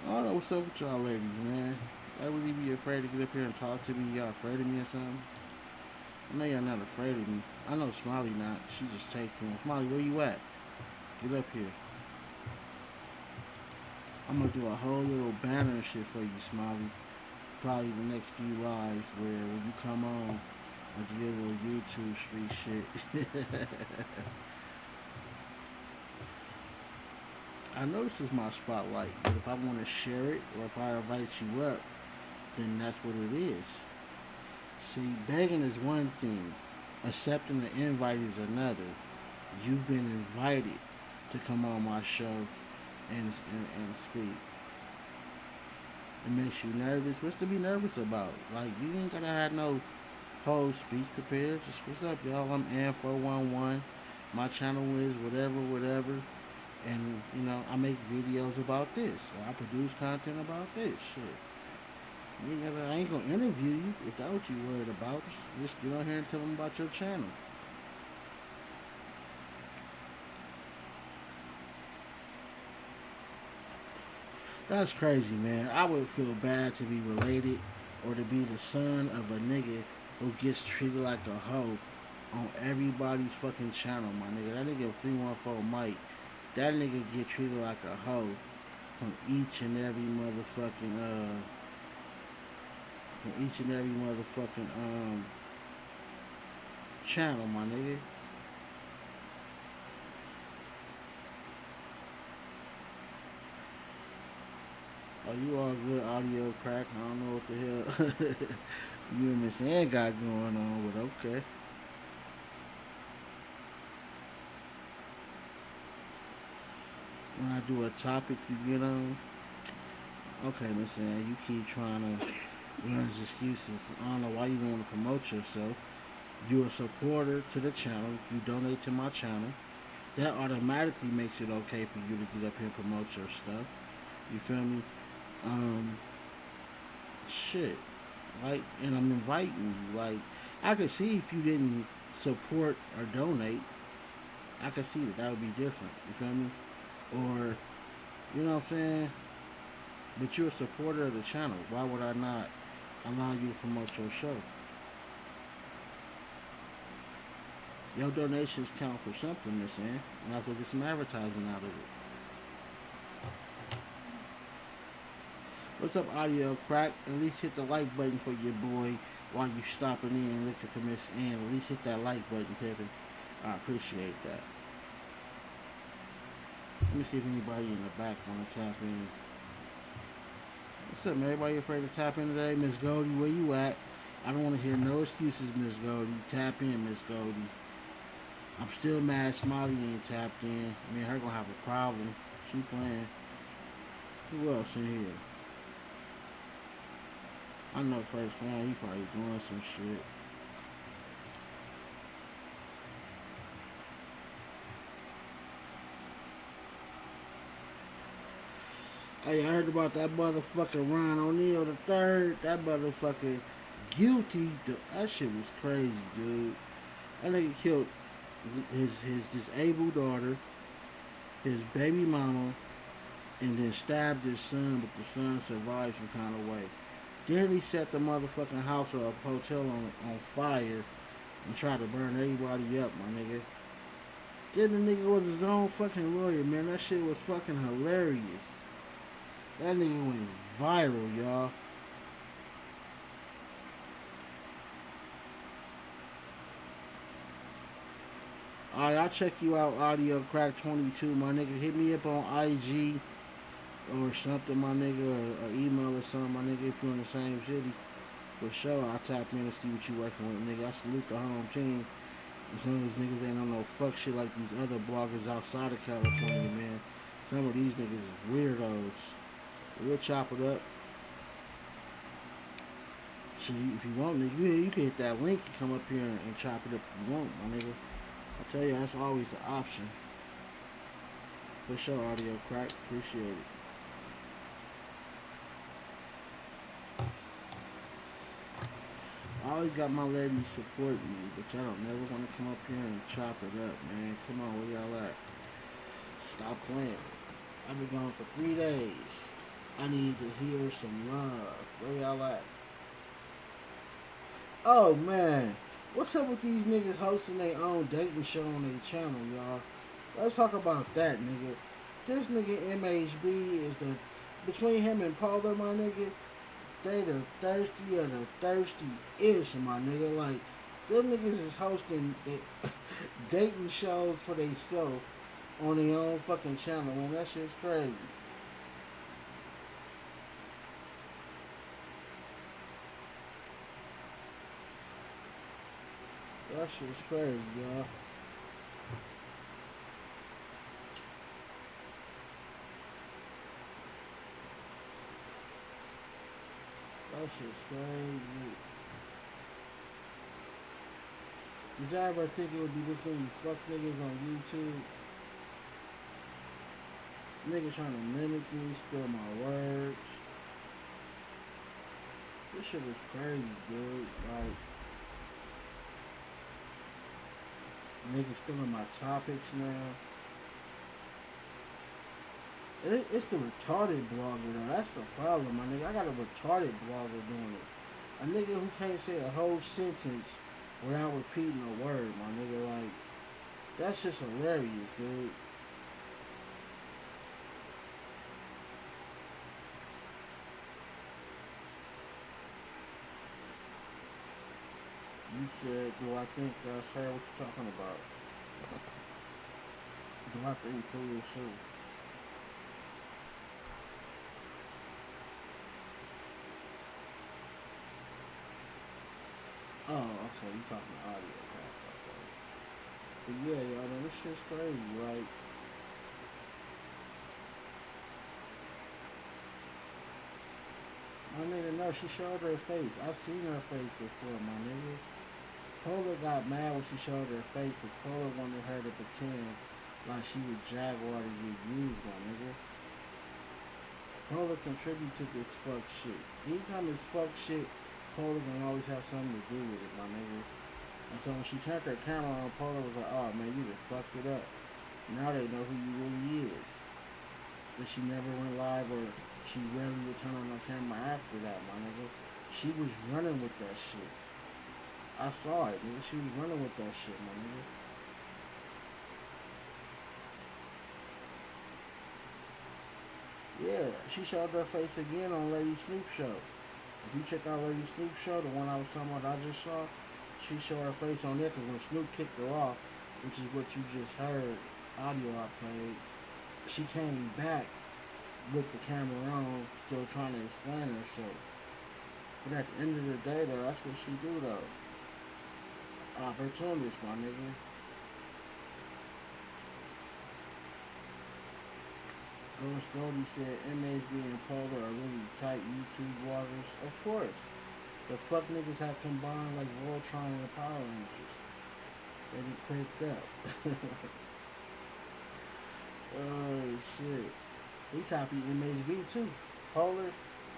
I don't know what's up with y'all ladies, man. Y'all really be afraid to get up here and talk to me? Y'all afraid of me or something? I know y'all not afraid of me. I know Smiley not. She just takes too long. Smiley, where you at? Get up here. I'm gonna do a whole little banner and shit for you, Smiley. Probably the next few lives where when you come on, I'll do your little YouTube street shit. I know this is my spotlight, but if I want to share it or if I invite you up, then that's what it is. See, begging is one thing, accepting the invite is another. You've been invited to come on my show and speak. It makes you nervous. What's to be nervous about? Like, you ain't gotta have no whole speech prepared. Just, what's up, y'all? I'm An411. My channel is whatever. And, you know, I make videos about this. Or I produce content about this. Shit. I ain't gonna interview you if that's what you worried about. Just get on here and tell them about your channel. That's crazy, man. I would feel bad to be related or to be the son of a nigga who gets treated like a hoe on everybody's fucking channel, my nigga. That nigga 314 Mike, that nigga get treated like a hoe from each and every motherfucking channel, my nigga. Oh, you all good, audio crack. I don't know what the hell you and Miss Ann got going on, but okay. When I do a topic, you get on. Okay, Miss Ann, you keep trying to run excuses. I don't know why you don't want to promote yourself. You're a supporter to the channel. You donate to my channel. That automatically makes it okay for you to get up here and promote your stuff. You feel me? Shit. Like, and I'm inviting you. Like, I could see if you didn't support or donate, I could see that would be different. You feel me? Or, you know what I'm saying? But you're a supporter of the channel. Why would I not allow you to promote your show? Your donations count for something, Miss Ann. And I was gonna get some advertisement out of it. What's up, audio crack? At least hit the like button for your boy while you stopping in and looking for Miss Ann. At least hit that like button, Pippin. I appreciate that. Let me see if anybody in the back want to tap in. What's up, man? Everybody afraid to tap in today? Miss Goldie, where you at? I don't want to hear no excuses, Miss Goldie. Tap in, Miss Goldie. I'm still mad Smiley ain't tapped in. Me and her gonna have a problem. She playing. Who else in here? I know First Round, he probably doing some shit. Hey, I heard about that motherfucker Ron O'Neal the third. That motherfucker guilty. That shit was crazy, dude. That nigga killed his disabled daughter, his baby mama, and then stabbed his son, but the son survived some kind of way. Then he set the motherfucking house or a hotel on fire and tried to burn everybody up, my nigga. Then the nigga was his own fucking lawyer, man. That shit was fucking hilarious. That nigga went viral, y'all. Alright, I'll check you out, Audio Crack 22, my nigga. Hit me up on IG or something, my nigga, or email or something, my nigga, if you're in the same city. For sure, I'll tap in and see what you working with, nigga. I salute the home team. Some of these niggas ain't on no fuck shit like these other bloggers outside of California, man. Some of these niggas is weirdos. We'll chop it up. So if you want, nigga, you can hit that link and come up here and chop it up if you want, my nigga. I tell you, that's always an option. For sure, Audio Crack. Appreciate it. I always got my ladies supporting me, but y'all don't never want to come up here and chop it up, man. Come on, where y'all at? Stop playing. I've been gone for 3 days. I need to hear some love. Where y'all at? Oh man, what's up with these niggas hosting their own dating show on their channel, y'all? Let's talk about that, nigga. This nigga MHB is the between him and Polar, my nigga. They the thirsty of the thirsty-ish, my nigga. Like them niggas is hosting the dating shows for themselves on their own fucking channel, man. That shit's crazy. That shit's crazy, y'all. That shit's crazy. Did y'all ever think it would be this many fuck niggas on YouTube? Niggas trying to mimic me, steal my words. This shit is crazy, dude. Like, niggas stealing my topics now. It's the retarded blogger though. That's the problem, my nigga. I got a retarded blogger doing it. A nigga who can't say a whole sentence without repeating a word, my nigga. Like, that's just hilarious, dude. You said, do I think that's her? What you talking about? Do I think who is who? Oh, okay, you talking audio. Okay. But yeah, y'all, man, this shit's crazy, right? My nigga, no, she showed her face. I seen her face before, my nigga. Polar got mad when she showed her face because Polar wanted her to pretend like she was Jaguar to get used, my nigga. Polar contribute to this fuck shit. Anytime it's fuck shit, Polar gonna always have something to do with it, my nigga. And so when she turned her camera on, Polar was like, oh man, you just fucked it up. Now they know who you really is. That she never went live or she rarely would turn on her camera after that, my nigga. She was running with that shit. I saw it, nigga. She was running with that shit, my nigga. Yeah, she showed her face again on Lady Snoop show. If you check out Lady Snoop show, the one I was talking about I just saw, she showed her face on there because when Snoop kicked her off, which is what you just heard, audio I played, she came back with the camera on, still trying to explain herself. But at the end of the day, though, that's what she do, though. Opportunist, my nigga. Ghost Goldie said MHB and Polar are really tight YouTube bloggers. Of course. The fuck niggas have combined like Voltron and the Power Rangers. They be clicked up. Oh shit. He copied MHB too. Polar,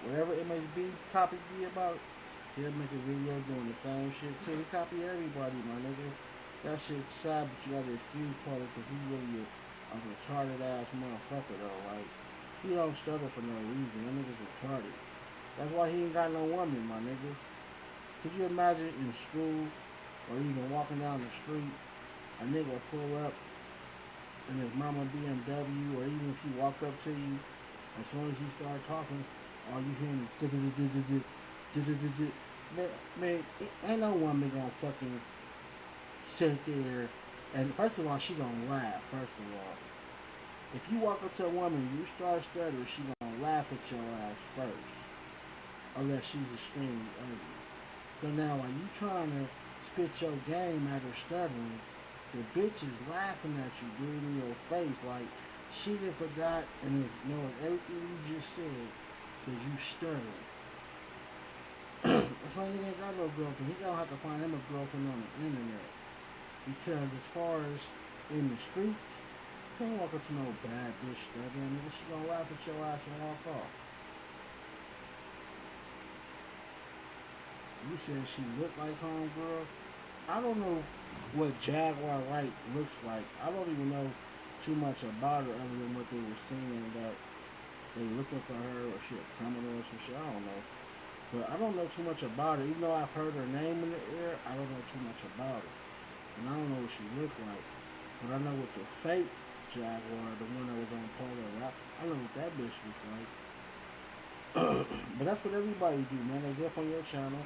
whatever MHB topic be about, he'll make a video doing the same shit too. He copy everybody, my nigga. That shit's sad, but you gotta excuse Polar because he really a retarded ass motherfucker though. Like, he don't stutter for no reason. That nigga's retarded. That's why he ain't got no woman, my nigga. Could you imagine in school or even walking down the street, a nigga pull up in his mama BMW, or even if he walk up to you, as soon as he start talking, all you hearing is man, ain't no woman gonna fucking sit there and first of all she gonna laugh. First of all, if you walk up to a woman and you start stuttering, she gonna laugh at your ass first, unless she's extremely ugly. So now while you trying to spit your game at her stuttering, the bitch is laughing at you, dude, in your face, like she done forgot and ignored everything you just said because you stuttering. That's why he ain't got no girlfriend. He gonna have to find him a girlfriend on the internet. Because as far as in the streets, you can't walk up to no bad bitch stuttering, nigga. She gonna laugh at your ass and walk off. You said she looked like homegirl. I don't know what Jaguar Wright looks like. I don't even know too much about her other than what they were saying, that they looking for her or she a criminal or some shit. I don't know. But I don't know too much about her. Even though I've heard her name in the air, I don't know too much about her. And I don't know what she looked like. But I know what the fake Jaguar, the one that was on Polar Rock, I know what that bitch looked like. But that's what everybody do, man. They get up on your channel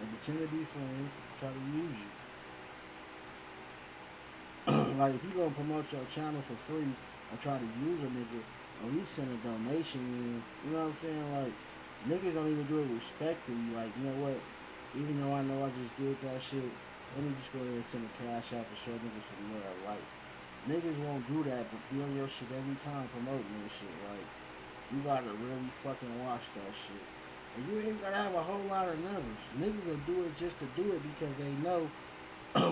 and pretend to be friends and try to use you. Like, if you gonna promote your channel for free and try to use a nigga, at least send a donation in. You know what I'm saying? Like, niggas don't even do it respectfully. Like, you know what? Even though I know I just did that shit, let me just go ahead and send a cash out to show niggas some love. Like, niggas won't do that, but be on your shit every time promoting this shit. Like, you gotta really fucking watch that shit. And you ain't gotta have a whole lot of numbers. Niggas will do it just to do it because they know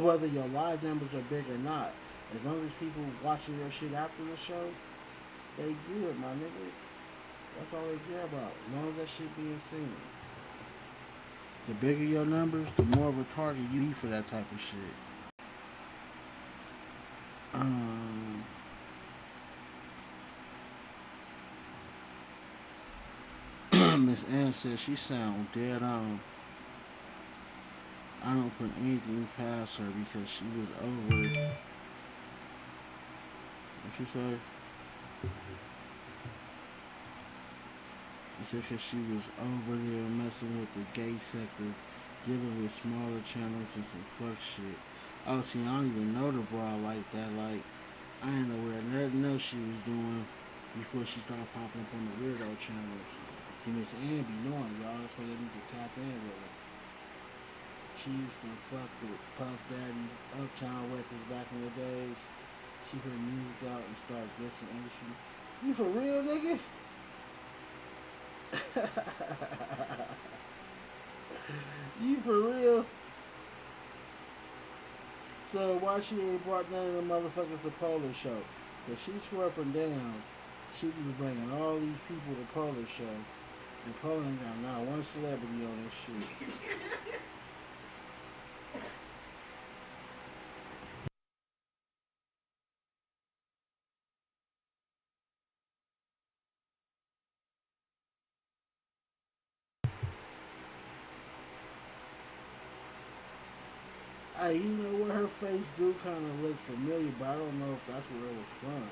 whether your live numbers are big or not. As long as people watching your shit after the show, they good, my nigga. That's all they care about. As long as that shit being seen. The bigger your numbers, the more retarded you be for that type of shit. Miss Ann says she sound dead on. I don't put anything past her because she was over it. What she say? She said because she was over there messing with the gay sector, dealing with smaller channels and some fuck shit. Oh, see, I don't even know the bra like that. Like, I ain't aware of nothing else she was doing before she started popping up on the weirdo channels. See, Miss Ann be knowing, y'all. That's why they need to tap in with her. She used to fuck with Puff Daddy, Uptown Records back in the days. She put music out and started dissing industry. You for real, nigga? You for real? So why she ain't brought none of the motherfuckers to Polar Show? Cause she swore up and down she was bringing all these people to Polar Show, and Polar ain't got not one celebrity on this shit. Hey, you know what? Her face do kind of look familiar, but I don't know if that's where it was from.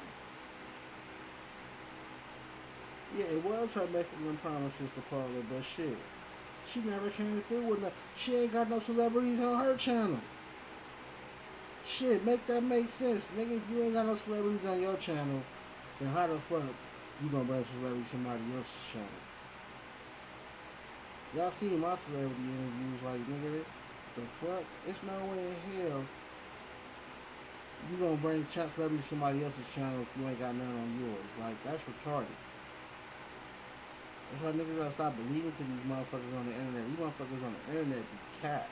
Yeah, it was her making them promises to Paula, but shit, she never came through with no. She ain't got no celebrities on her channel. Shit, make that make sense, nigga. If you ain't got no celebrities on your channel, then how the fuck you gonna bring celebrity to somebody else's channel? Y'all seen my celebrity interviews, like, nigga, the fuck? It's no way in hell you gonna bring celebrity to somebody else's channel if you ain't got none on yours. Like, that's retarded. That's why niggas gotta stop believing to these motherfuckers on the internet. These motherfuckers on the internet be cat.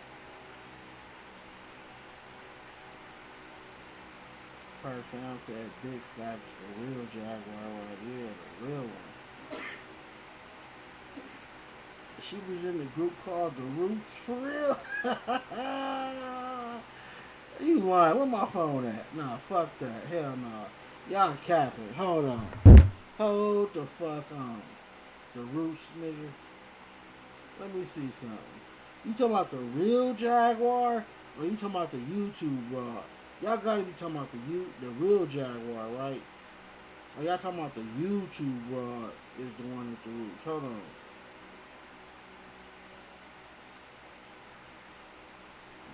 First found said big facts, the real Jaguar right here, the real one. She was in the group called The Roots, for real? You lying, where my phone at? Nah, fuck that, hell no. Y'all capping, hold on. Hold the fuck on. The Roots, nigga. Let me see something. You talking about the real Jaguar, or you talking about the YouTube Raw? Y'all gotta be talking about the real Jaguar, right? Or y'all talking about the YouTube Raw is the one with the Roots? Hold on.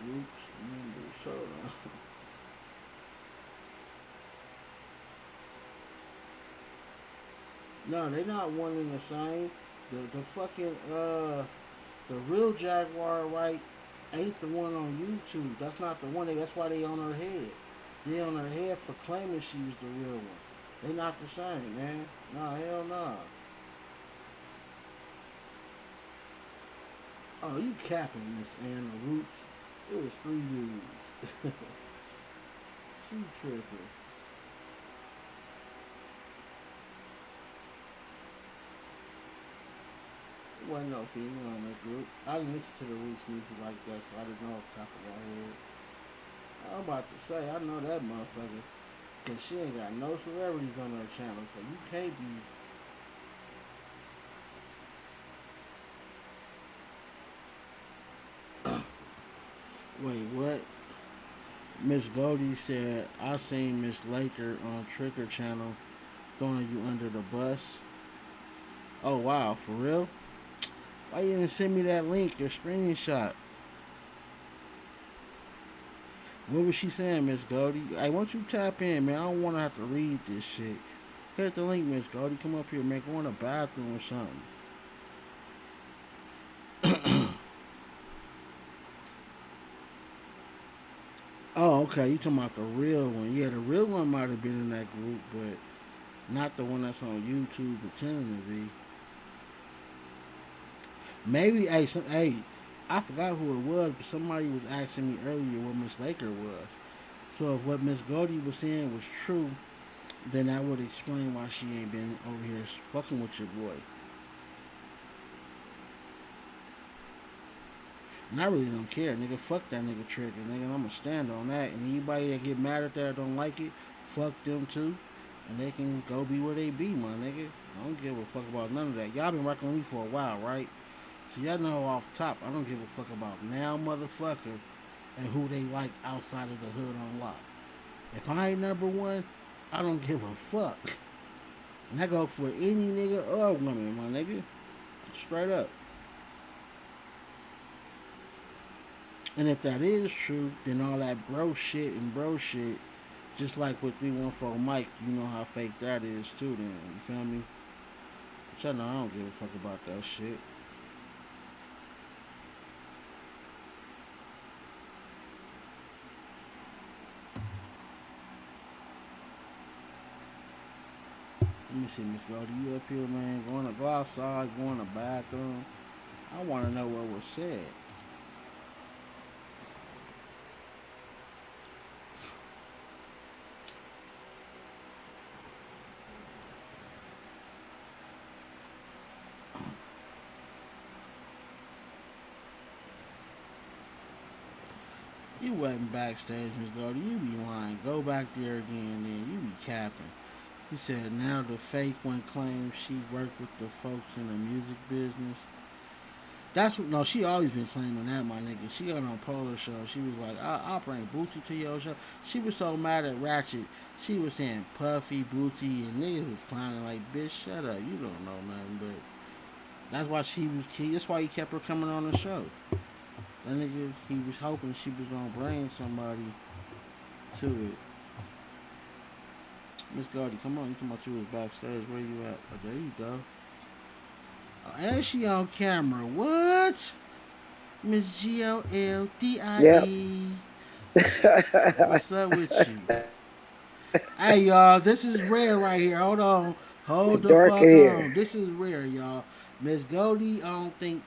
Roots members, hold on. No, they not one and the same. The fucking the real Jaguar, right, ain't the one on YouTube. That's not the one. That's why they on her head. They on her head for claiming she was the real one. They not the same, man. Nah, hell nah. Oh, you capping, Miss Ann. The Roots. It was 3 dudes. She tripping. Wasn't no female on that group. I didn't listen to the Roots music like that, so I didn't know off the top of my head. I'm about to say, I know that motherfucker, cause she ain't got no celebrities on her channel, so you can't be Wait, what? Miss Goldie said, I seen Miss Laker on Trigger Channel throwing you under the bus. Oh, wow, for real? Why you didn't send me that link, your screenshot? What was she saying, Miss Goldie? Hey, why don't you tap in, man? I don't want to have to read this shit. Hit the link, Miss Goldie. Come up here, man. Go in the bathroom or something. Oh, okay. You talking about the real one? Yeah, the real one might have been in that group, but not the one that's on YouTube pretending to be. Maybe, hey, I forgot who it was, but somebody was asking me earlier what Miss Laker was. So if what Miss Goldie was saying was true, then that would explain why she ain't been over here fucking with your boy. And I really don't care, nigga. Fuck that nigga Trigger, nigga. And I'ma stand on that. And anybody that get mad at that or don't like it, fuck them too. And they can go be where they be, my nigga. I don't give a fuck about none of that. Y'all been rocking with me for a while, right? So y'all know off top, I don't give a fuck about now, motherfucker, and who they like outside of the hood on lock. If I ain't number one, I don't give a fuck. And I go for any nigga or woman, my nigga. Straight up. And if that is true, then all that bro shit, just like with 314 Mike, you know how fake that is too then. You feel me? But y'all know I don't give a fuck about that shit. Let me see, Miss Goldie, you up here, man? Go outside, go in the bathroom. I want to know what was said. You wasn't backstage, Miss Goldie. You be lying. Go back there again, then. You be capping. He said now the fake one claims she worked with the folks in the music business. That's what. No, she always been claiming that, my nigga. She got on Polar Show. She was like, I'll bring Bootsy to your show. She was so mad at Ratchet. She was saying Puffy, Bootsy, and niggas was clowning like, bitch, shut up. You don't know nothing, but that's why that's why he kept her coming on the show. That nigga, he was hoping she was gonna bring somebody to it. Miss Goldie, come on. You talking about you was backstage. Where you at? Oh, there you go. Oh, and she on camera. What? Miss Goldie. Yep. What's up with you? Hey, y'all. This is rare right here. Hold on. Hold It's the dark fuck in here. on. This is rare, y'all. Miss Goldie, I don't think,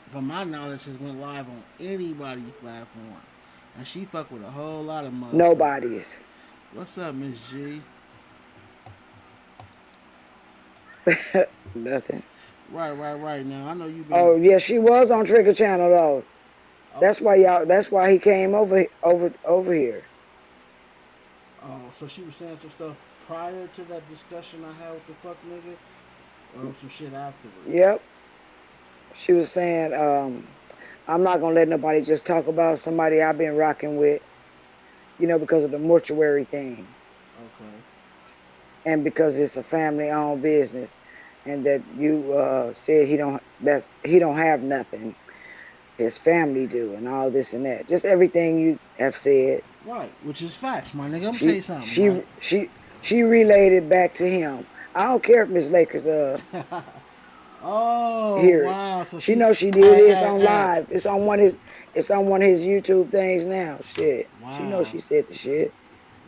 from my knowledge, has went live on anybody's platform. And she fuck with a whole lot of motherfuckers. Nobody's. What's up, Miss G? Nothing. Right. Now I know you been. Oh yeah, she was on Trigger Channel though. Oh, That's why y'all. That's why he came over here. oh, so she was saying some stuff prior to that discussion I had with the fuck nigga, or some shit afterwards. Yep. She was saying, I'm not gonna let nobody just talk about somebody I've been rocking with, because of the mortuary thing, Okay. and because it's a family-owned business, and that you said he don't have nothing. His family do, and all this and that. Just everything you have said. Right, which is facts, my nigga. I'm gonna tell She you something, she she relayed it back to him. I don't care if Miss Lakers right? Oh hear it. wow, so She she, knows she did it. hey, It's hey, on hey, live. It's on one of his YouTube things now. Shit. She knows wow, she said the shit.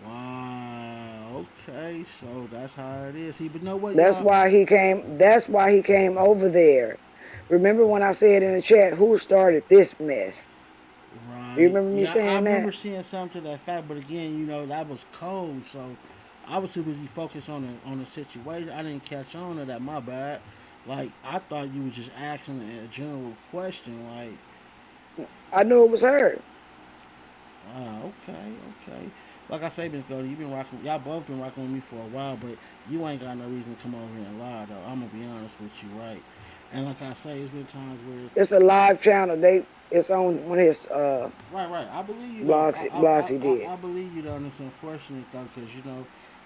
wow. Okay, so that's how it is. See, but know what, That's y'all? why he came. That's why he came over there. Remember when I said in the chat who started this mess? You Right. remember me Yeah, I saying remember that? seeing something to that fact, but again, that was cold, so I was too busy focused on the situation. I didn't catch on to that. My bad. Like I thought you was just asking a general question. Like, I knew it was her. okay. Like I say, Miss Goldie, y'all both been rocking with me for a while, but you ain't got no reason to come over here and lie, though. I'm gonna be honest with you, right? And like I say, it's been times where, It's a live channel. It's on one of his Right. I believe you though. blogs. Blogs he did. I believe you though, and it's unfortunate though, because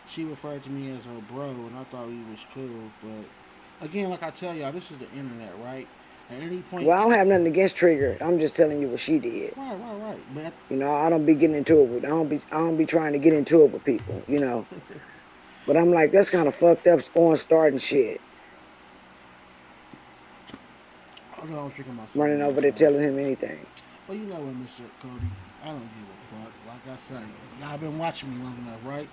she referred to me as her bro, and I thought we was cool. But again, like I tell y'all, this is the internet, right? At any point, Well, I don't have nothing against Trigger. I'm just telling you what she did. right. But You know, I don't be getting into it with. I don't be trying to get into it with people. You know, but I'm like, that's kind of fucked up. On starting shit, although I was drinking my running over there telling him anything. well, you know what, Mr. Cody, I don't give a fuck. Like I say, y'all been watching me long enough, right?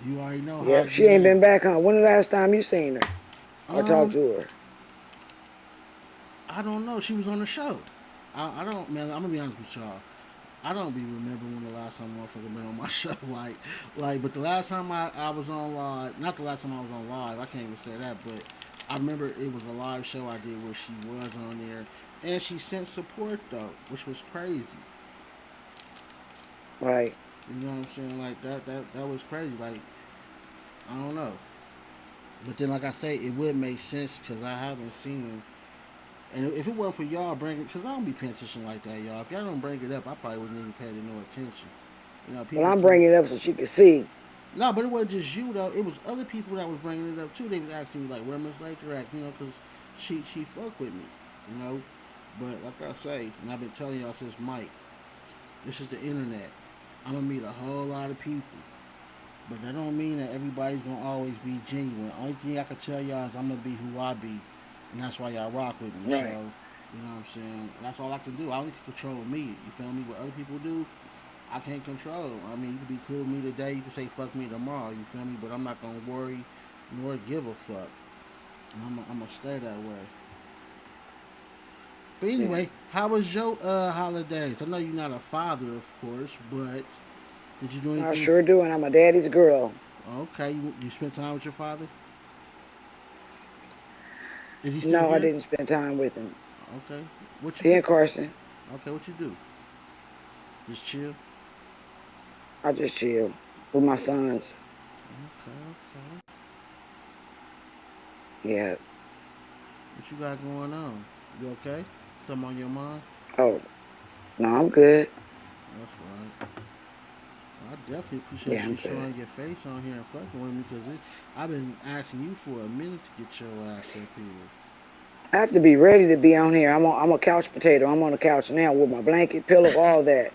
You already know how. Yeah, she ain't been back on. When the last time you seen her or talked to her? I don't know. She was on the show. I don't, man. I'm gonna be honest with y'all. I don't be remembering when the last time motherfucker been on my show. But the last time I was on live, not the last time I was on live. I can't even say that, but I remember it was a live show I did where she was on there, and she sent support though, which was crazy. Right. You know what I'm saying? Like that was crazy. Like I don't know. But then, like I say, it would make sense because I haven't seen. And if it weren't for y'all bringing, because I don't be paying attention like that, y'all. If y'all don't bring it up, I probably wouldn't even pay it no attention. You know, people. Well, I'm bringing it up so she can see. No, but it wasn't just you though. It was other people that was bringing it up too. They was asking me like, "Where Miss Laker at?" You know, because she fuck with me. You know, but like I say, and I've been telling y'all since Mike, this is the internet. I'm gonna meet a whole lot of people, but that don't mean that everybody's gonna always be genuine. Only thing I can tell y'all is I'm gonna be who I be, and that's why y'all rock with me. Right. So, you know what I'm saying? That's all I can do. I only can control me. You feel me? What other people do, I can't control. I mean, you can be cool with me today. You can say fuck me tomorrow. You feel me? But I'm not gonna worry nor give a fuck. And I'm gonna stay that way. But anyway, how was your holidays? I know you're not a father, of course, but did you do anything? I sure do, and I'm a daddy's girl. Okay, you spent time with your father? Is he still No, here? I didn't spend time with him. Okay. What He you in do? Carson. Okay, what you do? Just chill? I just chill with my sons. Okay. Yeah. What you got going on? You okay? Something on your mind? Oh, no, I'm good. That's right. Well, I definitely appreciate Yeah, I'm you good. showing your face on here and fucking with me because I've been asking you for a minute to get your ass up here. I have to be ready to be on here. I'm a couch potato. I'm on the couch now with my blanket, pillow, all that.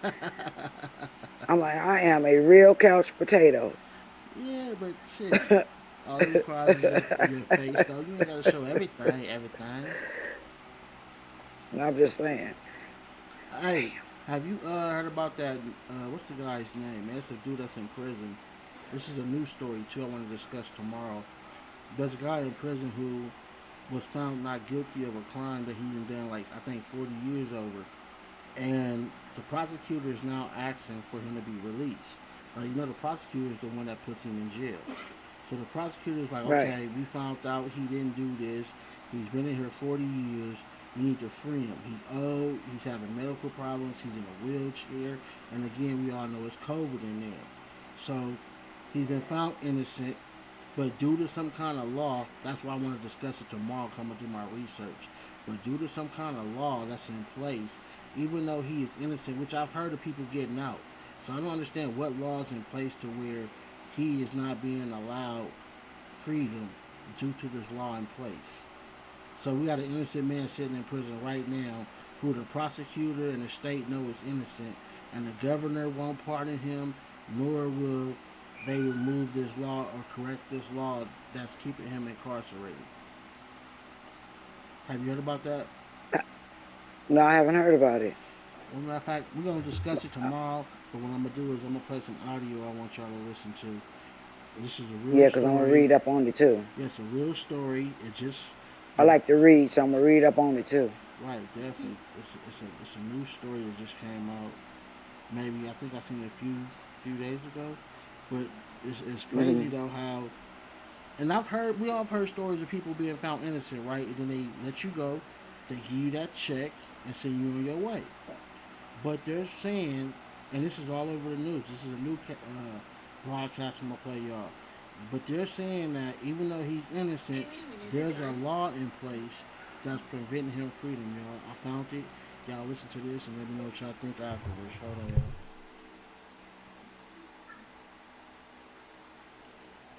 I'm like, I am a real couch potato. Yeah, but shit. All it requires is your face, though. You ain't gotta show everything. I'm just saying. Hey, have you heard about that? What's the guy's name? Man, it's a dude that's in prison. This is a news story too. I want to discuss tomorrow. There's a guy in prison who was found not guilty of a crime that he done like I think 40 years over, and the prosecutor is now asking for him to be released. You know, the prosecutor is the one that puts him in jail. So the prosecutor is like, Right. okay, we found out he didn't do this. He's been in here 40 years. We need to free him. He's old. He's having medical problems. He's in a wheelchair. And again, we all know it's COVID in there. So he's been found innocent, but due to some kind of law, that's why I want to discuss it tomorrow, coming through my research. But due to some kind of law that's in place, even though he is innocent, which I've heard of people getting out. So I don't understand what law is in place to where he is not being allowed freedom due to this law in place. So we got an innocent man sitting in prison right now who the prosecutor and the state know is innocent, and the governor won't pardon him, nor will they remove this law or correct this law that's keeping him incarcerated. Have you heard about that? No, I haven't heard about it. Well, matter of fact, we're going to discuss it tomorrow, but what I'm going to do is I'm going to play some audio I want y'all to listen to. This is a real Yeah, story. because I'm going to read up on it too. Yeah, it's a real story. It just... I like to read, so I'm going to read up on it too. Right, definitely. It's a new story that just came out. Maybe, I think I seen it a few days ago. But it's crazy though how... And we all have heard stories of people being found innocent, right? And then they let you go, they give you that check, and send you on your way. But they're saying, and this is all over the news, this is a new broadcast I'm going to play y'all. But they're saying that even though he's innocent, there's a law in place that's preventing him freedom, y'all. I found it. y'all listen to this and let me know what y'all think afterwards. Hold on, y'all.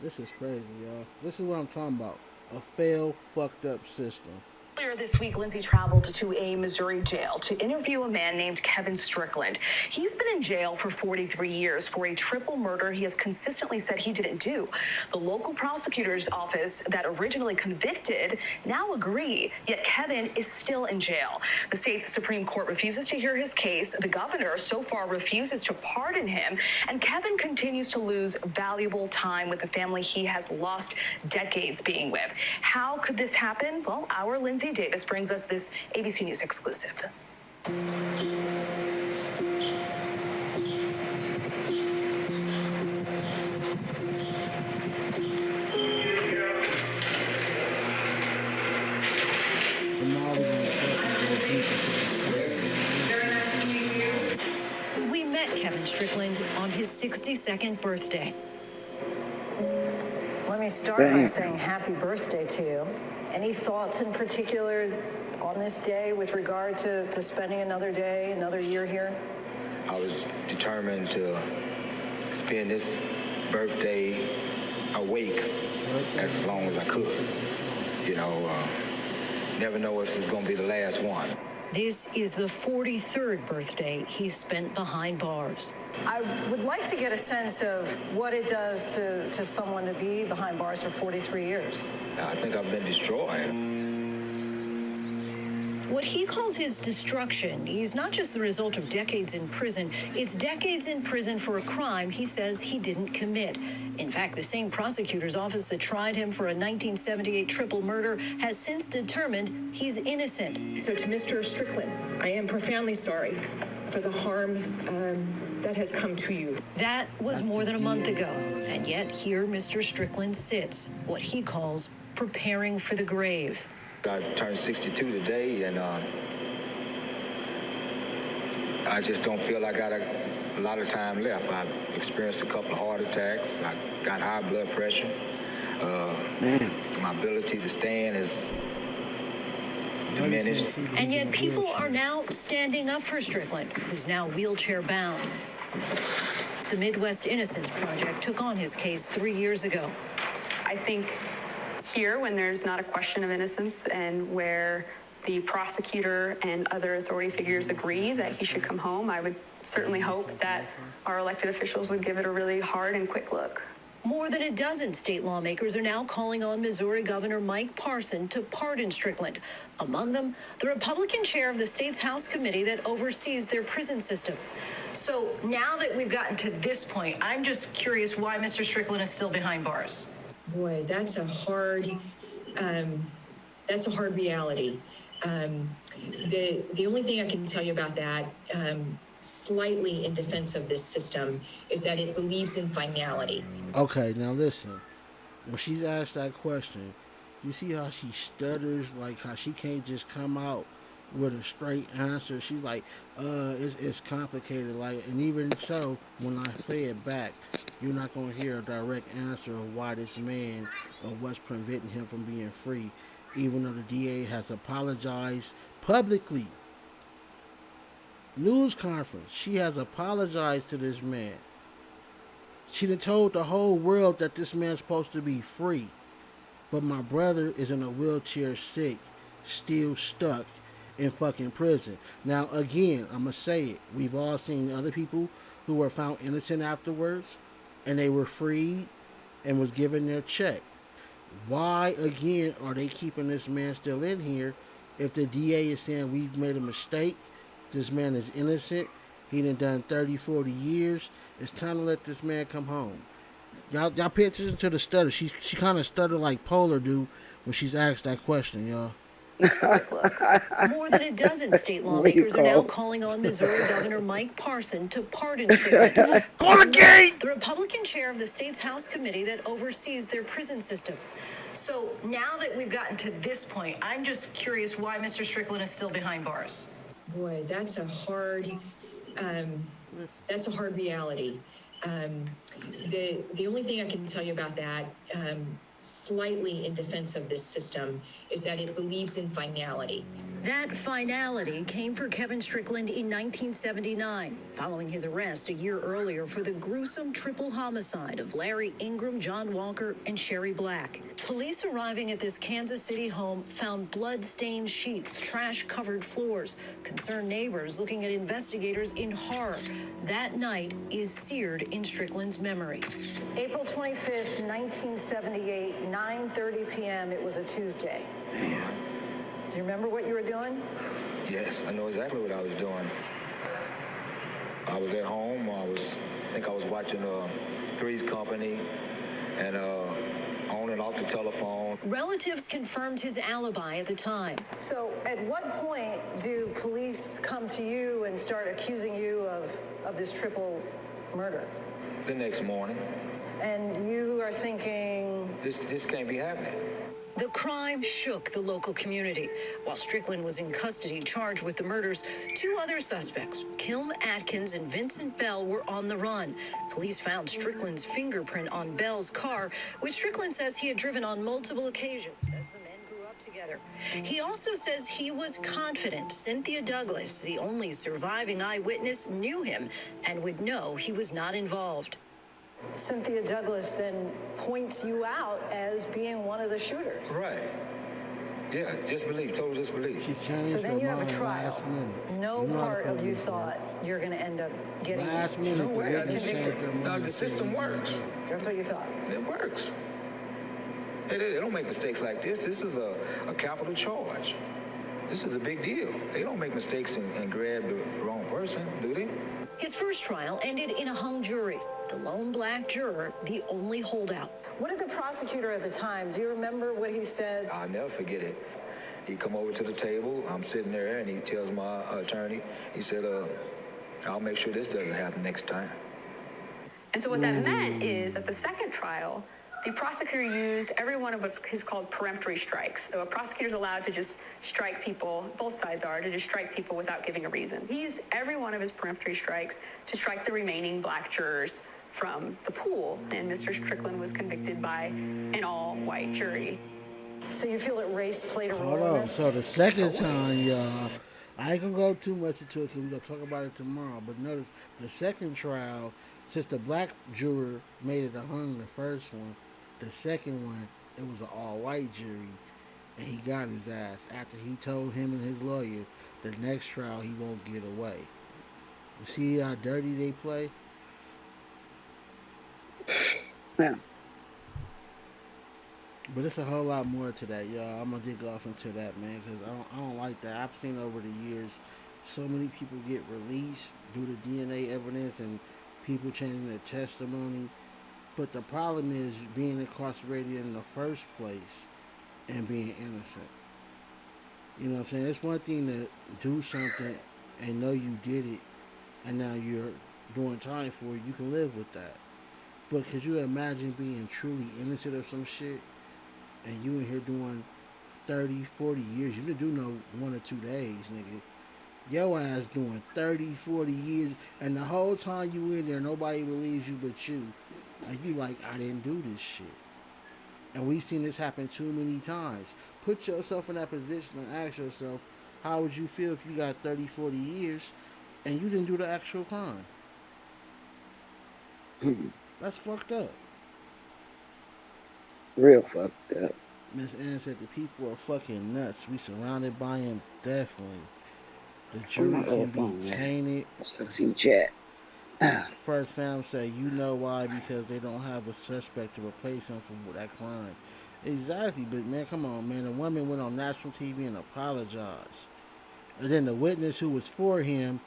This is crazy, y'all. This is what I'm talking about. A failed, fucked up system. Earlier this week, Lindsay traveled to a Missouri jail to interview a man named Kevin Strickland. He's been in jail for 43 years for a triple murder he has consistently said he didn't do. The local prosecutor's office that originally convicted now agree, yet Kevin is still in jail. The state's Supreme Court refuses to hear his case. The governor so far refuses to pardon him, and Kevin continues to lose valuable time with the family he has lost decades being with. How could this happen? Well, our Lindsay Davis brings us this ABC News exclusive. We met Kevin Strickland on his 62nd birthday. Let me start by saying happy birthday to you. Any thoughts in particular on this day with regard to spending another day, another year here? I was determined to spend this birthday awake as long as I could. You know, never know if this is going to be the last one. This is the 43rd birthday he's spent behind bars. I would like to get a sense of what it does to someone to be behind bars for 43 years. I think I've been destroyed. What he calls his destruction is not just the result of decades in prison, it's decades in prison for a crime he says he didn't commit. In fact, the same prosecutor's office that tried him for a 1978 triple murder has since determined he's innocent. So to Mr. Strickland, I am profoundly sorry for the harm that has come to you. That was more than a month ago, and yet here Mr. Strickland sits, what he calls preparing for the grave. I turned 62 today, and I just don't feel I got a lot of time left. I've experienced a couple of heart attacks. I got high blood pressure. My ability to stand is diminished. And yet people are now standing up for Strickland, who's now wheelchair bound. The Midwest Innocence Project took on his case 3 years ago. I think here, when there's not a question of innocence and where the prosecutor and other authority figures agree that he should come home, I would certainly hope that our elected officials would give it a really hard and quick look. More than a dozen state lawmakers are now calling on Missouri Governor Mike Parson to pardon Strickland. Among them, the Republican chair of the state's House committee that oversees their prison system. So now that we've gotten to this point, I'm just curious why Mr. Strickland is still behind bars. Boy, that's a hard reality. The only thing I can tell you about that, slightly in defense of this system, is that it believes in finality. Okay, now listen. When she's asked that question, you see how she stutters, like how she can't just come out with a straight answer. She's like, it's complicated. Like, and even so, when I play it back, you're not gonna hear a direct answer of why this man or what's preventing him from being free, even though the DA has apologized publicly. News conference, she has apologized to this man. She done told the whole world that this man's supposed to be free, but my brother is in a wheelchair, sick, still stuck in fucking prison. Now again, I'm gonna say it, we've all seen other people who were found innocent afterwards and they were freed and was given their check. Why again are they keeping this man still in here if the DA is saying we've made a mistake, this man is innocent, he done 30, 40 years, it's time to let this man come home. Y'all pay attention to the stutter. She kind of stuttered like Polar do when she's asked that question, y'all. More than a dozen state lawmakers are now calling on Missouri Governor Mike Parson to pardon Strickland. Call again! The Republican chair of the state's House committee that oversees their prison system. So now that we've gotten to this point, I'm just curious why Mr. Strickland is still behind bars. Boy, that's a hard reality. The only thing I can tell you about that, slightly in defense of this system is that it believes in finality. That finality came for Kevin Strickland in 1979, following his arrest a year earlier for the gruesome triple homicide of Larry Ingram, John Walker, and Sherry Black. Police arriving at this Kansas City home found blood-stained sheets, trash-covered floors. Concerned neighbors looking at investigators in horror. That night is seared in Strickland's memory. April 25th, 1978, 9:30 p.m. It was a Tuesday. Do you remember what you were doing? Yes, I know exactly what I was doing. I was at home. I think I was watching Three's Company and on and off the telephone. Relatives confirmed his alibi at the time. So at what point do police come to you and start accusing you of this triple murder? The next morning. And you are thinking... This can't be happening. The crime shook the local community. While Strickland was in custody charged with the murders, two other suspects, Kilm Atkins and Vincent Bell, were on the run. Police found Strickland's fingerprint on Bell's car, which Strickland says he had driven on multiple occasions as the men grew up together. He also says he was confident Cynthia Douglas, the only surviving eyewitness, knew him and would know he was not involved. Cynthia Douglas then points you out as being one of the shooters. Right. Yeah, disbelief, total disbelief. So then you have a trial. No part of you thought you're going to end up getting convicted. No, the system works. That's what you thought. It works. They don't make mistakes like this. This is a capital charge. This is a big deal. They don't make mistakes and grab the wrong person, do they? His first trial ended in a hung jury. The lone black juror, the only holdout. What did the prosecutor at the time, do you remember what he said? I'll never forget it. He come over to the table, I'm sitting there, and he tells my attorney, he said, I'll make sure this doesn't happen next time. And so what that meant is at the second trial, the prosecutor used every one of what's called peremptory strikes. So a prosecutor's allowed to just strike people, both sides are, to just strike people without giving a reason. He used every one of his peremptory strikes to strike the remaining black jurors from the pool, and Mr. Strickland was convicted by an all-white jury. So you feel that race played a role Hold in on. this? So the second time, y'all, I ain't gonna go too much into it because we're gonna talk about it tomorrow. But notice the second trial, since the black juror made it a hung the first one, the second one, it was an all-white jury, and he got his ass after he told him and his lawyer the next trial he won't get away. You see how dirty they play? Yeah. But it's a whole lot more to that, y'all. I'm gonna dig off into that, man, because I don't like that. I've seen over the years so many people get released due to DNA evidence and people changing their testimony. But the problem is being incarcerated in the first place and being innocent. You know what I'm saying? It's one thing to do something and know you did it and now you're doing time for it. You can live with that. But could you imagine being truly innocent of some shit and you in here doing 30, 40 years? You didn't do no 1 or 2 days, nigga. Your ass doing 30, 40 years, and the whole time you in there, nobody believes you but you. And you like, I didn't do this shit. And we've seen this happen too many times. Put yourself in that position and ask yourself, how would you feel if you got 30, 40 years and you didn't do the actual crime? That's fucked up. Real fucked up. Miss Ann said the people are fucking nuts. We surrounded by him, definitely. The jury can be tainted. Chat. First fam say, you know why? Because they don't have a suspect to replace him for that crime. Exactly, but man, come on, man. The woman went on national TV and apologized. And then the witness who was for him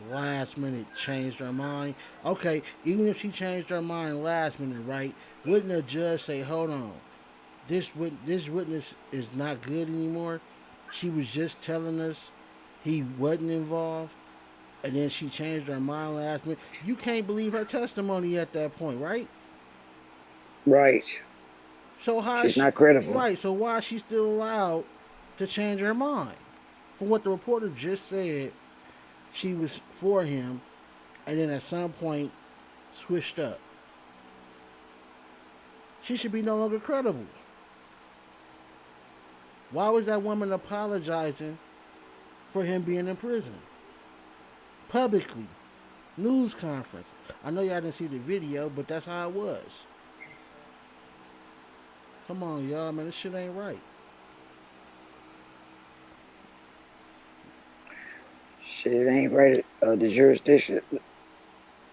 last minute changed her mind. Okay, even if she changed her mind last minute, right? Wouldn't the judge say, hold on, this witness is not good anymore? She was just telling us he wasn't involved, and then she changed her mind last minute. You can't believe her testimony at that point, right? Right. So how she's not credible. Right, so why is she still allowed to change her mind? From what the reporter just said, she was for him, and then at some point switched up. She should be no longer credible. Why was that woman apologizing for him being in prison? Publicly. News conference. I know y'all didn't see the video, but that's how it was. Come on, y'all, man. This shit ain't right. Shit ain't right. The jurisdiction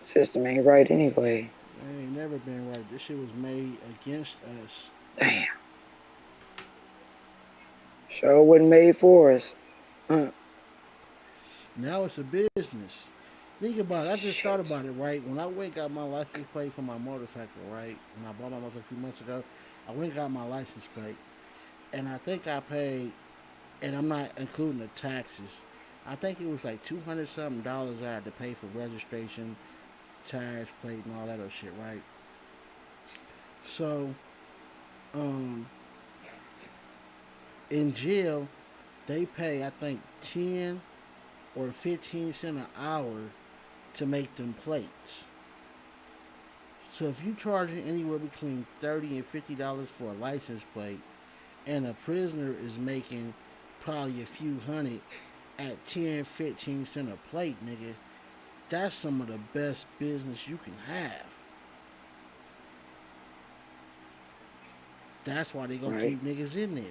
system ain't right anyway. It ain't never been right. This shit was made against us. Damn. Sure wasn't made for us. Now it's a business. Think about it. I just thought about it, right? When I went and got my license plate for my motorcycle, right? When I bought my motorcycle a few months ago, I went and got my license plate. And I think I paid, and I'm not including the taxes, I think it was like $200 something I had to pay for registration, tires, plate, and all that other shit, right? So, in jail, they pay, I think, 10 or 15 cents an hour to make them plates. So if you charging anywhere between $30 and $50 for a license plate, and a prisoner is making probably a few hundred at 10, 15 cents a plate, nigga, that's some of the best business you can have. That's why they gonna keep niggas in there.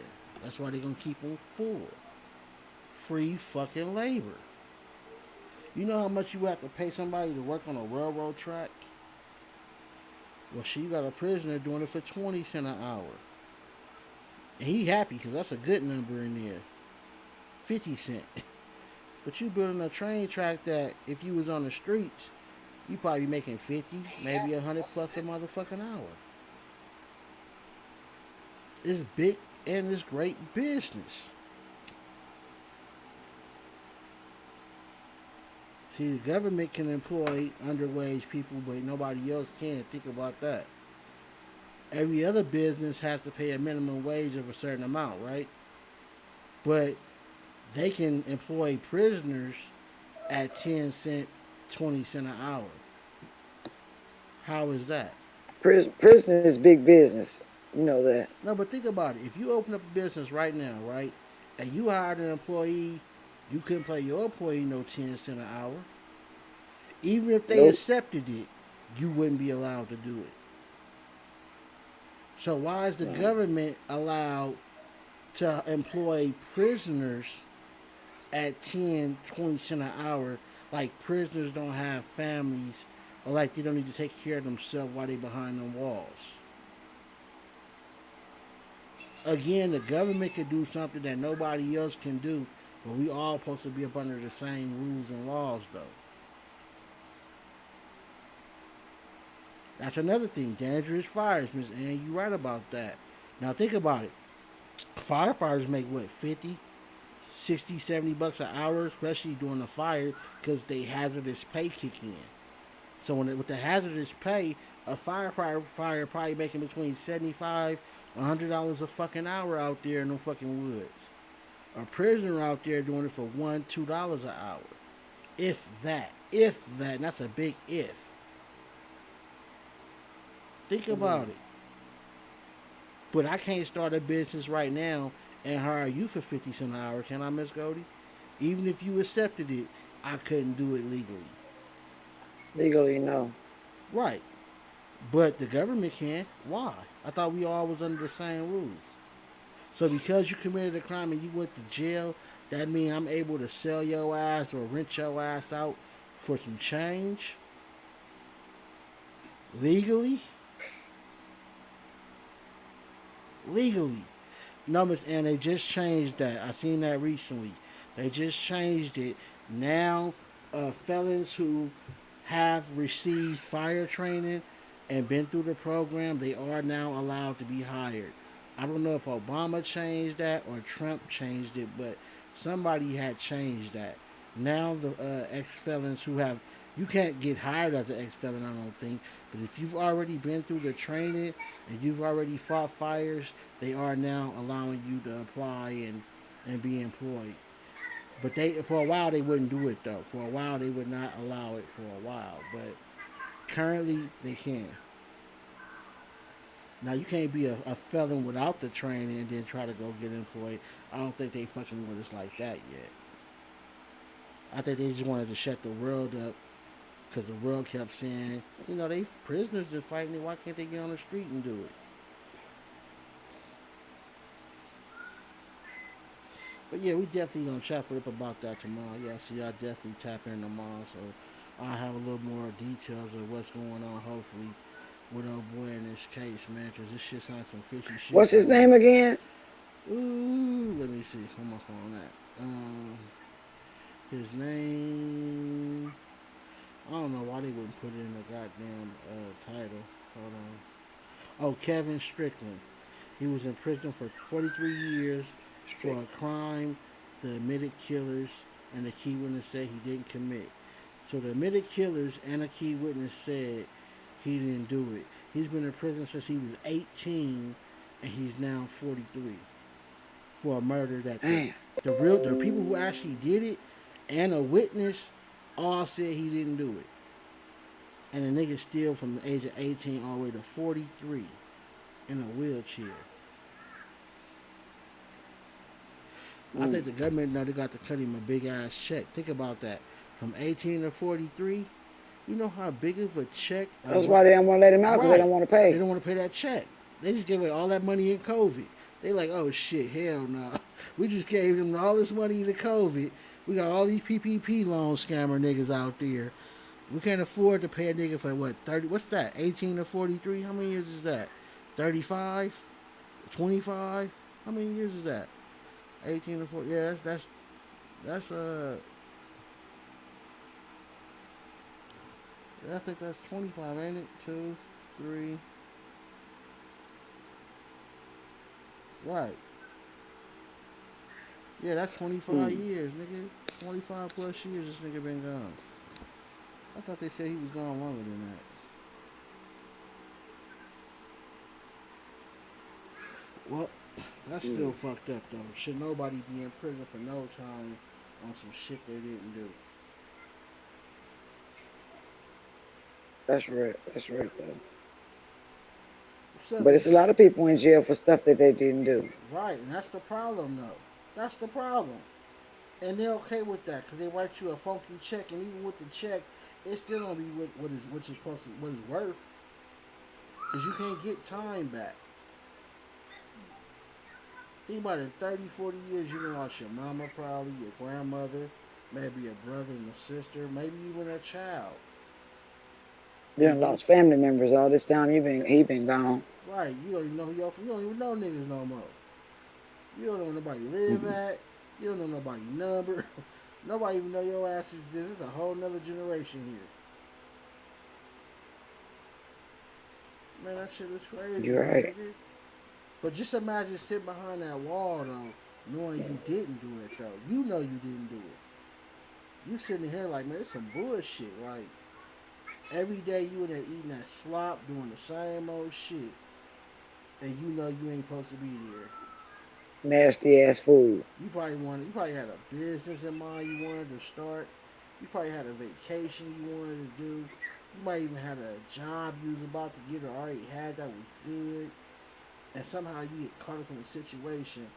That's why they gonna keep them full. Free fucking labor. You know how much you have to pay somebody to work on a railroad track? Well, she got a prisoner doing it for 20 cents an hour. And he happy because that's a good number in there. 50 cents. But you building a train track that if you was on the streets, you probably making 50, maybe 100 plus a motherfucking hour. It's big and it's great business. See, the government can employ underwage people, but nobody else can. Think about that. Every other business has to pay a minimum wage of a certain amount, right? But they can employ prisoners at 10 cents, 20 cents an hour. How is that? Prison is big business. You know that. No, but think about it. If you open up a business right now, right, and you hired an employee, you couldn't pay your employee no 10 cents an hour. Even if they accepted it, you wouldn't be allowed to do it. So why is the government allowed to employ prisoners at 10, 20 cents an hour, like prisoners don't have families, or like they don't need to take care of themselves while they behind them walls? Again, the government can do something that nobody else can do, but we all supposed to be up under the same rules and laws, though. That's another thing. Dangerous fires, Miss Ann. You right about that. Now think about it. Firefighters make what, 50, 60, 70 bucks an hour, especially during a fire, because they hazardous pay kick in. So with the hazardous pay, a firefighter probably making between $75, $100 a fucking hour out there in them fucking woods. A prisoner out there doing it for $1, $2 an hour. If that, and that's a big if. Think about it. But I can't start a business right now and hire you for 50 cents an hour, can I, Miss Goldie? Even if you accepted it, I couldn't do it legally. Legally, no. Right. But the government can. Why? I thought we all was under the same rules. So because you committed a crime and you went to jail, that means I'm able to sell your ass or rent your ass out for some change? Legally? Legally. No, Miss Ann, they just changed that. I seen that recently. They just changed it. Now, felons who have received fire training and been through the program, they are now allowed to be hired. I don't know if Obama changed that or Trump changed it, but somebody had changed that. Now the ex-felons who have, you can't get hired as an ex-felon, I don't think, but if you've already been through the training and you've already fought fires, they are now allowing you to apply and be employed. But for a while they wouldn't do it though. For a while they would not allow it for a while, but currently they can. Now you can't be a felon without the training and then try to go get employed. I don't think they fucking with us like that yet. I think they just wanted to shut the world up because the world kept saying, you know, they prisoners are fighting it. Why can't they get on the street and do it? But yeah, we definitely gonna chop it up about that tomorrow. Yeah, so y'all definitely tap in tomorrow. So I'll have a little more details of what's going on, hopefully, with old boy in this case, man, because this shit sounds some fishy shit. What's his name again? Ooh, let me see. Where my phone at? His name. I don't know why they wouldn't put it in the goddamn title. Hold on. Oh, Kevin Strickland. He was in prison for 43 years for a crime the admitted killers and the key witness said he didn't commit. So the admitted killers and a key witness said he didn't do it. He's been in prison since he was 18, and he's now 43 for a murder that the people who actually did it and a witness all said he didn't do it. And the nigga still from the age of 18 all the way to 43 in a wheelchair. I think the government now they got to cut him a big ass check. Think about that. From 18 to 43, you know how big of a check. That's why they don't want to let him out, because they don't want to pay. They don't want to pay that check. They just gave away all that money in COVID. They like, oh shit, hell no. We just gave them all this money to COVID. We got all these PPP loan scammer niggas out there. We can't afford to pay a nigga for what, 30? What's that? 18 to 43? How many years is that? 35? 25? How many years is that? 18 to 40. Yeah, that's I think that's 25, ain't it? 2, 3. Right. Yeah, that's 25 years, nigga. 25 plus years this nigga been gone. I thought they said he was gone longer than that. Well, that's still fucked up, though. Should nobody be in prison for no time on some shit they didn't do? That's right, though. But it's a lot of people in jail for stuff that they didn't do. Right, and that's the problem, though. That's the problem. And they're okay with that because they write you a funky check, and even with the check, it's still gonna be what it's worth. Because you can't get time back. Think about it, 30, 40 years, you done lost your mama probably, your grandmother, maybe a brother and a sister, maybe even a child. You done lost family members all this time. He been gone. Right, you don't even know you don't even know niggas no more. You don't know where nobody live at. You don't know nobody's number. Nobody even know your ass exists. It's a whole nother generation here. Man, that shit is crazy. You're right. Nigga. But just imagine sitting behind that wall, though, knowing you didn't do it, though. You know you didn't do it. You sitting here like, man, it's some bullshit. Like, every day you in there eating that slop, doing the same old shit, and you know you ain't supposed to be there. Nasty ass food. You probably had a business in mind you wanted to start. You probably had a vacation you wanted to do. You might even had a job you was about to get or already had that was good. And somehow you get caught up in a situation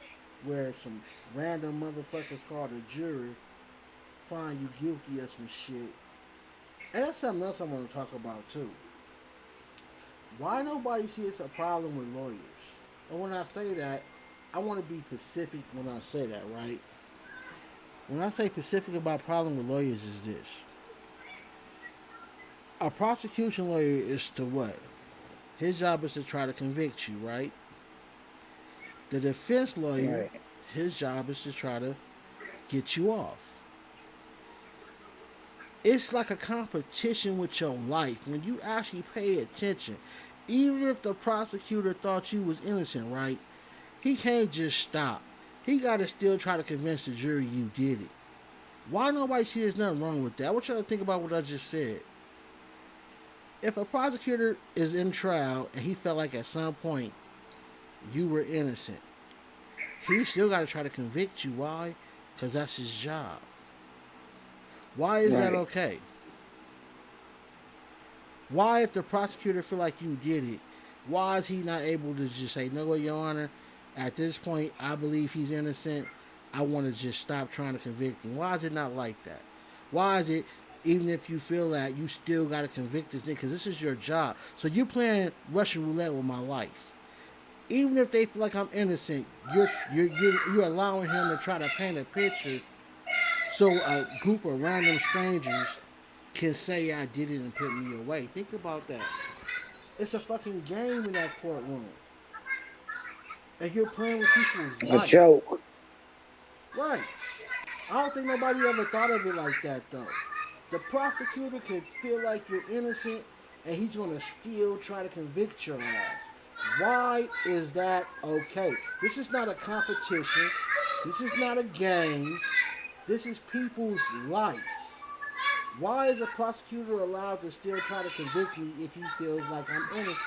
where some random motherfuckers called a jury find you guilty of some shit. And that's something else I want to talk about too. Why nobody sees a problem with lawyers? And when I say that, I want to be specific when I say that, right? When I say specific about problem with lawyers is this. A prosecution lawyer is to what? His job is to try to convict you, right? The defense lawyer, his job is to try to get you off. It's like a competition with your life. When you actually pay attention, even if the prosecutor thought you was innocent, right? He can't just stop. He got to still try to convince the jury you did it. Why nobody see there's nothing wrong with that? I want y'all to think about what I just said. If a prosecutor is in trial and he felt like at some point you were innocent, he still got to try to convict you. Why? Because that's his job. Why is that okay? Why, if the prosecutor feel like you did it, Why is he not able to just say, no, Your Honor, at this point, I believe he's innocent. I want to just stop trying to convict him. Why is it not like that? Why is it, even if you feel that, you still got to convict this nigga? Because this is your job. So you're playing Russian roulette with my life. Even if they feel like I'm innocent, you're allowing him to try to paint a picture so a group of random strangers can say I did it and put me away. Think about that. It's a fucking game in that courtroom. And you're playing with people's life. A joke. Right. I don't think nobody ever thought of it like that, though. The prosecutor could feel like you're innocent, and he's going to still try to convict your ass. Why is that okay? This is not a competition. This is not a game. This is people's lives. Why is a prosecutor allowed to still try to convict me if he feels like I'm innocent?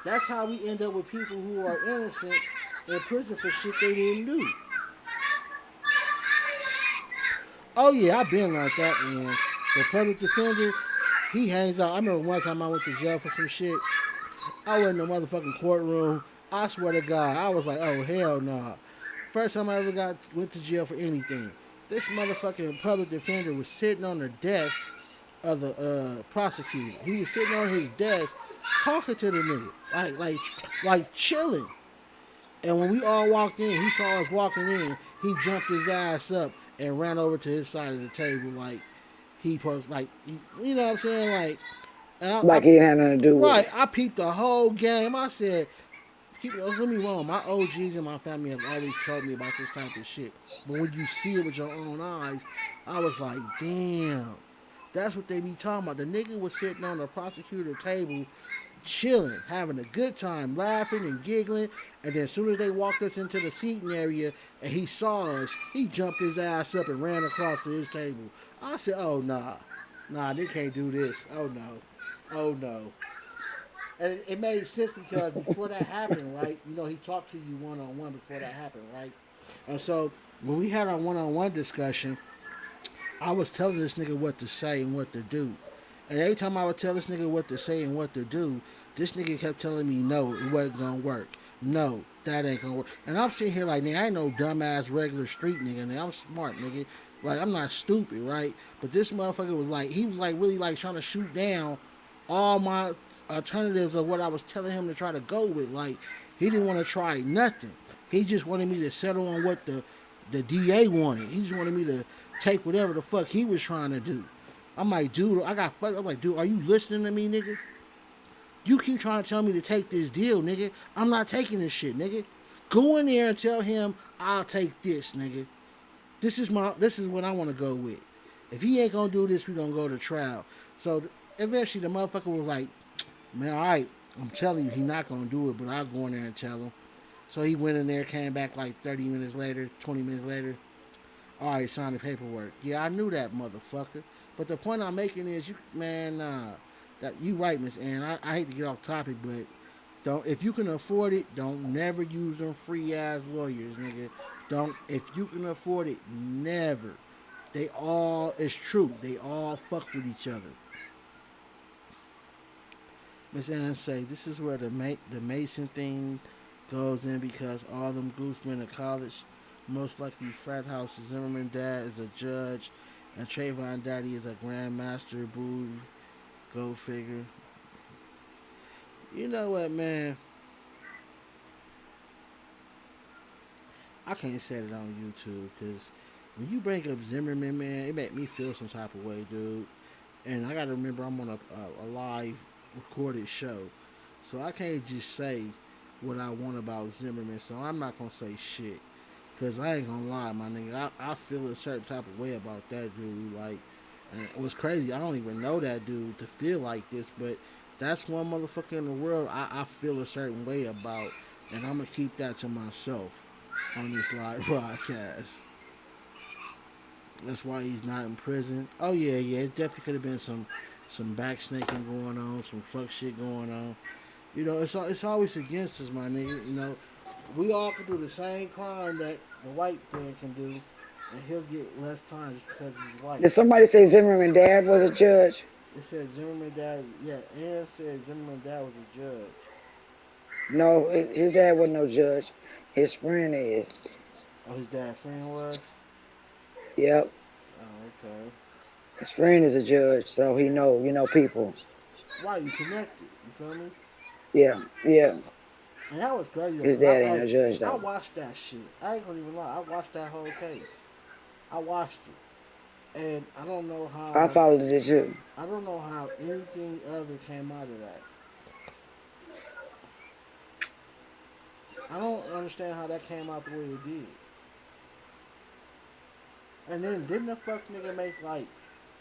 That's how we end up with people who are innocent in prison for shit they didn't do. Oh yeah, I've been like that, man. The public defender, he hangs out. I remember one time I went to jail for some shit. I went in the motherfucking courtroom. I swear to God, I was like, oh hell no. Nah. First time I ever went to jail for anything. This motherfucking public defender was sitting on the desk of the prosecutor. He was sitting on his desk talking to the nigga, like chilling. And when we all walked in, he saw us walking in. He jumped his ass up and ran over to his side of the table, like he posed, like, you know what I'm saying, like. And he had nothing to do with it. Right, I peeped the whole game. I said, don't get me wrong, my OGs and my family have always told me about this type of shit. But when you see it with your own eyes, I was like, damn, that's what they be talking about. The nigga was sitting on the prosecutor table, chilling, having a good time, laughing and giggling. And then as soon as they walked us into the seating area and he saw us, he jumped his ass up and ran across to his table. I said, oh, nah, they can't do this. Oh, no. And it made sense because before that happened, right, you know, he talked to you one-on-one before that happened, right? And so when we had our one-on-one discussion, I was telling this nigga what to say and what to do. And every time I would tell this nigga what to say and what to do, this nigga kept telling me, no, it wasn't going to work. No, that ain't going to work. And I'm sitting here like, nigga, I ain't no dumbass regular street nigga. Nigga, I'm smart, nigga. Like, I'm not stupid, right? But this motherfucker was like, he was like really like trying to shoot down all my alternatives of what I was telling him to try to go with. Like, he didn't want to try nothing. He just wanted me to settle on what the DA wanted. He just wanted me to take whatever the fuck he was trying to do. I'm like, dude, I'm like, dude, are you listening to me, nigga? You keep trying to tell me to take this deal, nigga. I'm not taking this shit, nigga. Go in there and tell him I'll take this, nigga. This is what I want to go with. If he ain't gonna do this, we gonna go to trial. So eventually the motherfucker was like, man, all right, I'm telling you, he not gonna do it, but I'll go in there and tell him. So he went in there, came back like 30 minutes later, 20 minutes later. All right, signed the paperwork. Yeah, I knew that, motherfucker. But the point I'm making is, that you right, Miss Ann. I hate to get off topic, but if you can afford it, don't never use them free ass lawyers, nigga. If you can afford it, never. It's true. They all fuck with each other. Miss Ann say, this is where the Mason thing goes in because all them goosemen at college, most likely frat house. Zimmerman dad is a judge, and Trayvon daddy is a grandmaster. Boo, go figure. You know what, man? I can't say it on YouTube because when you bring up Zimmerman, man, it made me feel some type of way, dude. And I gotta remember I'm on a live recorded show, so I can't just say what I want about Zimmerman. So I'm not gonna say shit because I ain't gonna lie, my nigga. I feel a certain type of way about that dude. Like, and it was crazy. I don't even know that dude to feel like this, but that's one motherfucker in the world I feel a certain way about, and I'm gonna keep that to myself on this live broadcast. That's why he's not in prison. Oh yeah, it definitely could have been some back snaking going on, some fuck shit going on. You know, it's always against us, my nigga. You know, we all can do the same crime that the white man can do, and he'll get less time just because he's white. Did somebody say Zimmerman dad was a judge? It said Zimmerman dad. Yeah, Ann said Zimmerman dad was a judge. No, his dad wasn't no judge. His friend is. Oh, his dad friend was. Yep. Oh, okay. His friend is a judge, so he know, people. Right, you connected. You feel me? Yeah, yeah. And that was crazy. His Cause dad ain't no judge I though. watched that shit. I ain't gonna even lie. I watched that whole case. I watched it, and I don't know I how. followed it too. I don't know how anything other came out of that. I don't understand how that came out the way it did. And then didn't the fuck nigga make like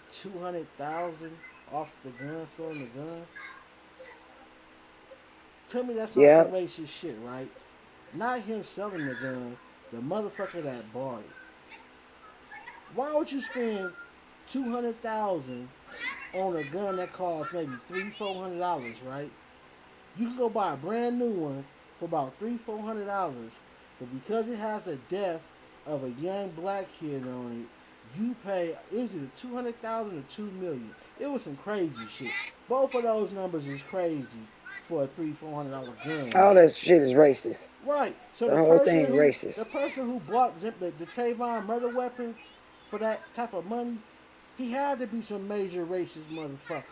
200,000 off the gun, selling the gun? Tell me that's not some Yep. racist shit, right? Not him selling the gun, the motherfucker that bought it. Why would you spend 200,000 on a gun that costs maybe $300-$400, right? You can go buy a brand new one for about $300-$400, but because it has the death of a young black kid on it, you pay. It was either 200,000 or $2 million. It was some crazy shit. Both of those numbers is crazy for a $300-$400 gun. All that shit is racist. Right. So The the whole person thing who racist. the person who bought the Trayvon murder weapon for that type of money, he had to be some major racist motherfucker.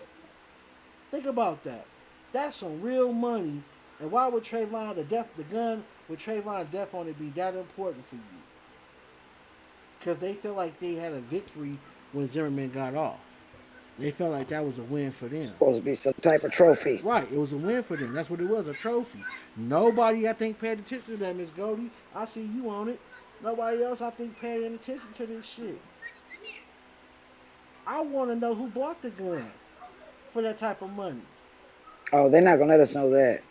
Think about that. That's some real money. And why would the gun with Trayvon death on it be that important for you? Because they felt like they had a victory when Zimmerman got off. They felt like that was a win for them. Supposed to be some type of trophy. Right, it was a win for them. That's what it was, a trophy. Nobody, I think, paid attention to that, Miss Goldie. I see you on it. Nobody else, I think, paid any attention to this shit. I want to know who bought the gun for that type of money. Oh, they're not gonna let us know that.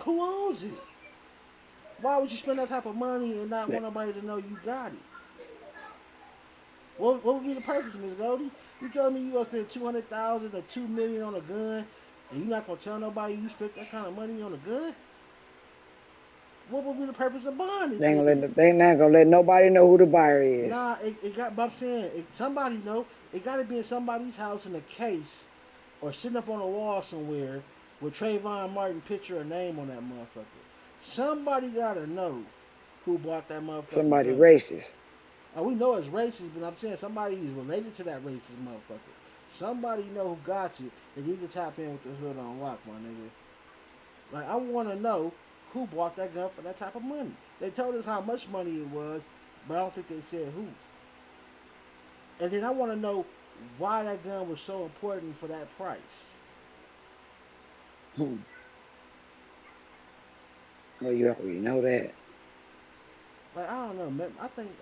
Who owns it? Why would you spend that type of money and not want nobody to know you got it? What would be the purpose, Miss Goldie? You telling me you gonna spend 200,000 or $2 million on a gun, and you not gonna tell nobody you spent that kind of money on a gun? What would be the purpose of buying it? They not gonna let nobody know who the buyer is. Nah, it got. But I'm saying, somebody know. It got to be in somebody's house in a case, or sitting up on a wall somewhere with Trayvon Martin picture or name on that motherfucker. Somebody gotta know who bought that motherfucker. Somebody racist. Oh, we know it's racist, but I'm saying somebody is related to that racist motherfucker. Somebody know who got it. They need to tap in with the hood on lock, my nigga. Like, I want to know who bought that gun for that type of money. They told us how much money it was, but I don't think they said who. And then I want to know why that gun was so important for that price. Well, you already know that. Like, I don't know, man.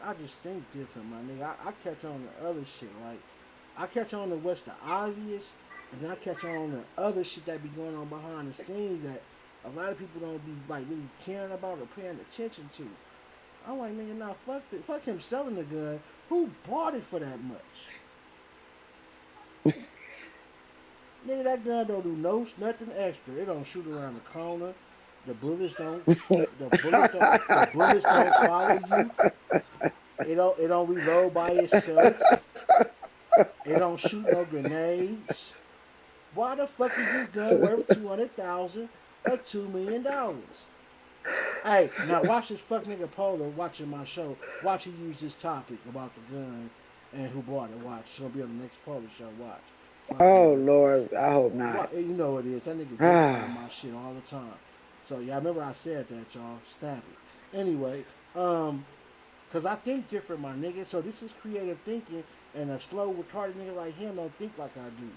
I just think different, my nigga. I catch on to other shit. Like, I catch on to what's the obvious, and then I catch on to other shit that be going on behind the scenes that a lot of people don't be like really caring about or paying attention to. I'm like, nigga, nah, fuck him selling the gun. Who bought it for that much? Nigga, that gun don't do nothing extra. It don't shoot around the corner. The bullets don't follow you. It don't reload by itself. It don't shoot no grenades. Why the fuck is this gun worth 200,000 or $2 million? Hey, now watch this fuck nigga Polar watching my show. Watch he use this topic about the gun and who bought it. Watch. It's gonna be on the next Polar show. Watch. Oh Lord, I hope not. Well, you know what it is. That nigga get on my shit all the time. So yeah, I remember I said that, y'all. Stab it. Anyway, cause I think different, my nigga. So this is creative thinking, and a slow, retarded nigga like him don't think like I do.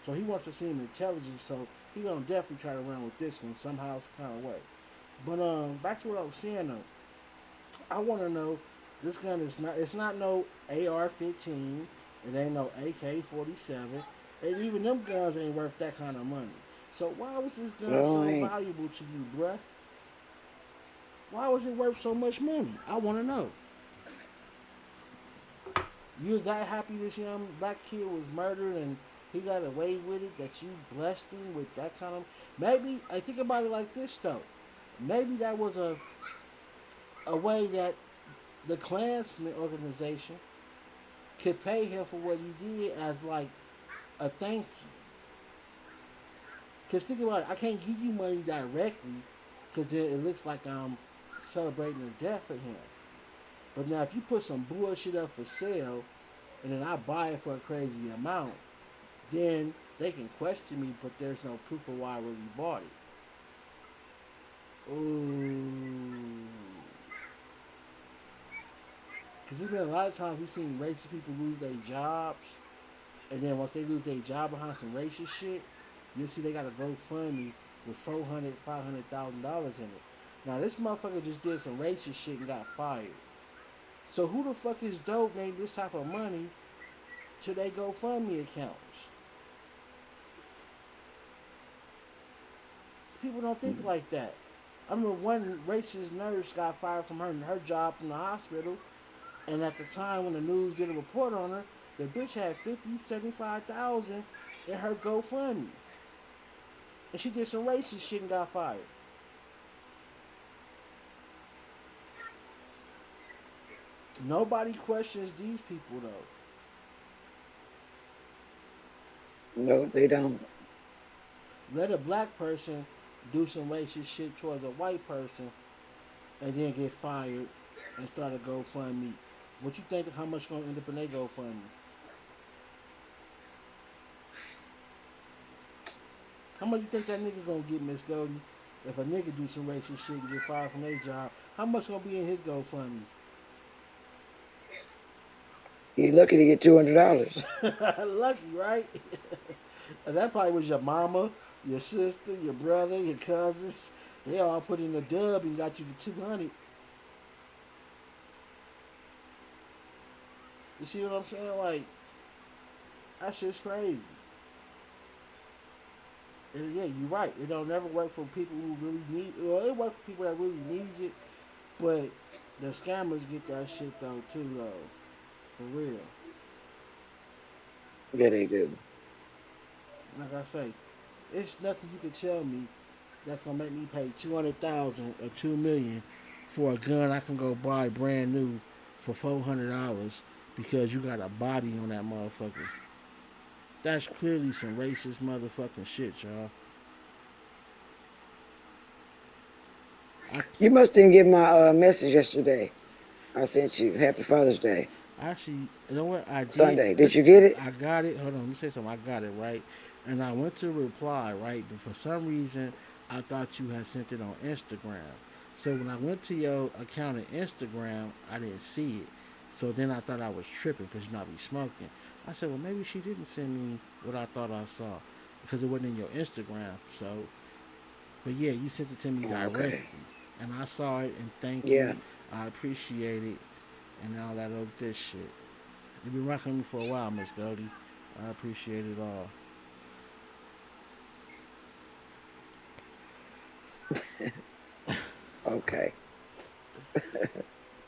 So he wants to seem intelligent. So he gonna definitely try to run with this one somehow, some kind of way. But back to what I was saying though. I want to know. This gun is not. It's not no AR-15. It ain't no AK-47. And even them guns ain't worth that kind of money. So why was this gun so valuable to you, bruh? Why was it worth so much money? I want to know. You're that happy this young black kid was murdered and he got away with it, that you blessed him with that kind of... Maybe, I think about it like this, though. Maybe that was a way that the Klansman organization could pay him for what he did as, like, a thank you. Because think about it, I can't give you money directly because then it looks like I'm celebrating the death of him. But now if you put some bullshit up for sale and then I buy it for a crazy amount, then they can question me, but there's no proof of why I really bought it. Ooh. Because there's been a lot of times we've seen racist people lose their jobs, and then once they lose their job behind some racist shit, you'll see they got a GoFundMe with $400,000, $500,000 in it. Now this motherfucker just did some racist shit and got fired. So who the fuck is donating this type of money to their GoFundMe accounts? People don't think like that. I remember one racist nurse got fired from her job from the hospital, and at the time when the news did a report on her, the bitch had $75,000 in her GoFundMe. And she did some racist shit and got fired. Nobody questions these people though. No, they don't. Let a black person do some racist shit towards a white person and then get fired and start a GoFundMe. What you think how much gonna end up in their GoFundMe? How much you think that nigga gonna get, Miss Goldie? If a nigga do some racist shit and get fired from their job, how much gonna be in his GoFundMe? You're lucky to get $200. Lucky, right? And that probably was your mama, your sister, your brother, your cousins. They all put in a dub and got you the $200. You see what I'm saying? Like, that shit's crazy. And yeah, you're right. It don't never work for people who really need it. Well, it works for people that really needs it, but the scammers get that shit though too though. For real. Yeah, they do. Like I say, it's nothing you can tell me that's gonna make me pay $200,000 or $2 million for a gun I can go buy brand new for $400 because you got a body on that motherfucker. That's clearly some racist motherfucking shit, y'all. You must didn't get my message yesterday. I sent you Happy Father's Day. Actually, you know what? I did. Sunday. Did you get it? I got it. Hold on, let me say something. I got it, right? And I went to reply, right? But for some reason, I thought you had sent it on Instagram. So when I went to your account on Instagram, I didn't see it. So then I thought I was tripping because you know I be smoking. I said, well, maybe she didn't send me what I thought I saw because it wasn't in your Instagram. So, but yeah, you sent it to me directly. Okay. And I saw it and thank Yeah. you. I appreciate it and all that other good shit. You've been rocking with me for a while, Miss Goldie. I appreciate it all. Okay.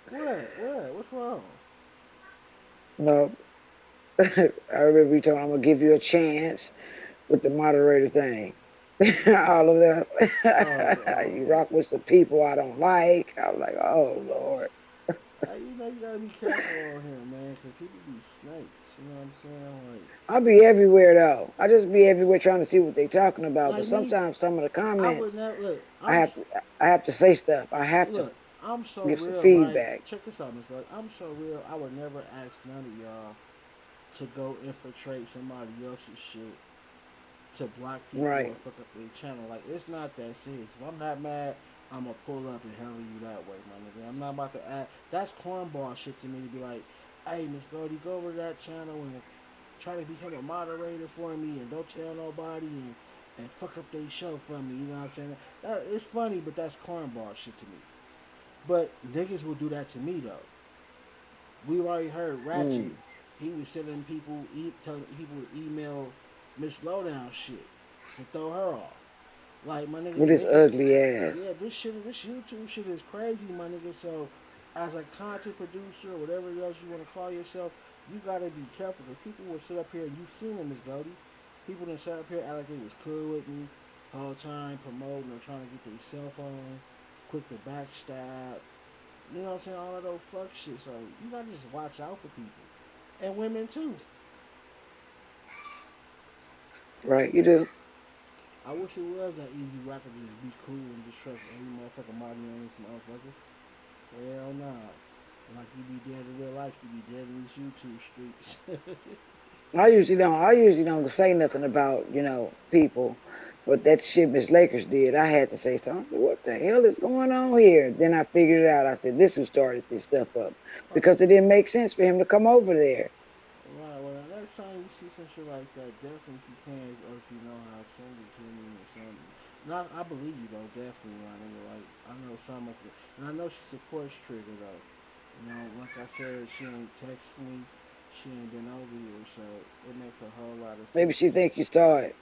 What? What's wrong? No. I remember you told me I'm gonna give you a chance with the moderator thing. All of that. You rock with some people I don't like. I was like, oh Lord. You know you gotta be careful on here, man, because people be snakes. You know what I'm saying? Like, I'll be everywhere though. I just be everywhere trying to see what they talking about. Like But sometimes some of the I comments, would never look. I have to say stuff. I have Look, to I'm so give real. some feedback. Right? Check this out, Miss Goldie. I'm so real. I would never ask none of y'all to go infiltrate somebody else's shit to block people or Right. fuck up their channel. Like, it's not that serious. If I'm that mad, I'm gonna pull up and handle you that way, my nigga. I'm not about to act. That's cornball shit to me to be like, hey, Miss Goldie, go over to that channel and try to become a moderator for me and don't tell nobody and fuck up their show for me. You know what I'm saying? It's funny, but that's cornball shit to me. But niggas will do that to me though. We already heard Ratchet. He was sending people, telling people to email Miss Lowdown shit to throw her off. Like, my nigga, With his ugly ass. yeah, this YouTube shit is crazy, my nigga. So, as a content producer or whatever else you want to call yourself, you gotta be careful. Because people will sit up here and you've seen them, Miss Goldie. People that sit up here act like they was cool with me the whole time, promoting or trying to get their cell phone, quick to backstab. You know what I'm saying? All of those fuck shit. So, you gotta just watch out for people. And women too. Right, you do. I wish it was that easy where I could just be cool and just trust any motherfucker body on this motherfucker. Hell nah. Like you be dead in real life, you be dead in these YouTube streets. I usually don't say nothing about, people. But that shit Miss Lakers did, I had to say something. What the hell is going on here? Then I figured it out. I said, this who started this stuff up. Because it didn't make sense for him to come over there. Right, well, next time you see some shit like that, definitely if you can, or if you know how, send it to me or something. No, I believe you though, definitely, my nigga. Like, I know some must be, and I know she supports Trigger though. Like I said, she ain't texted me, she ain't been over here, so it makes a whole lot of Maybe she sense. think you saw it.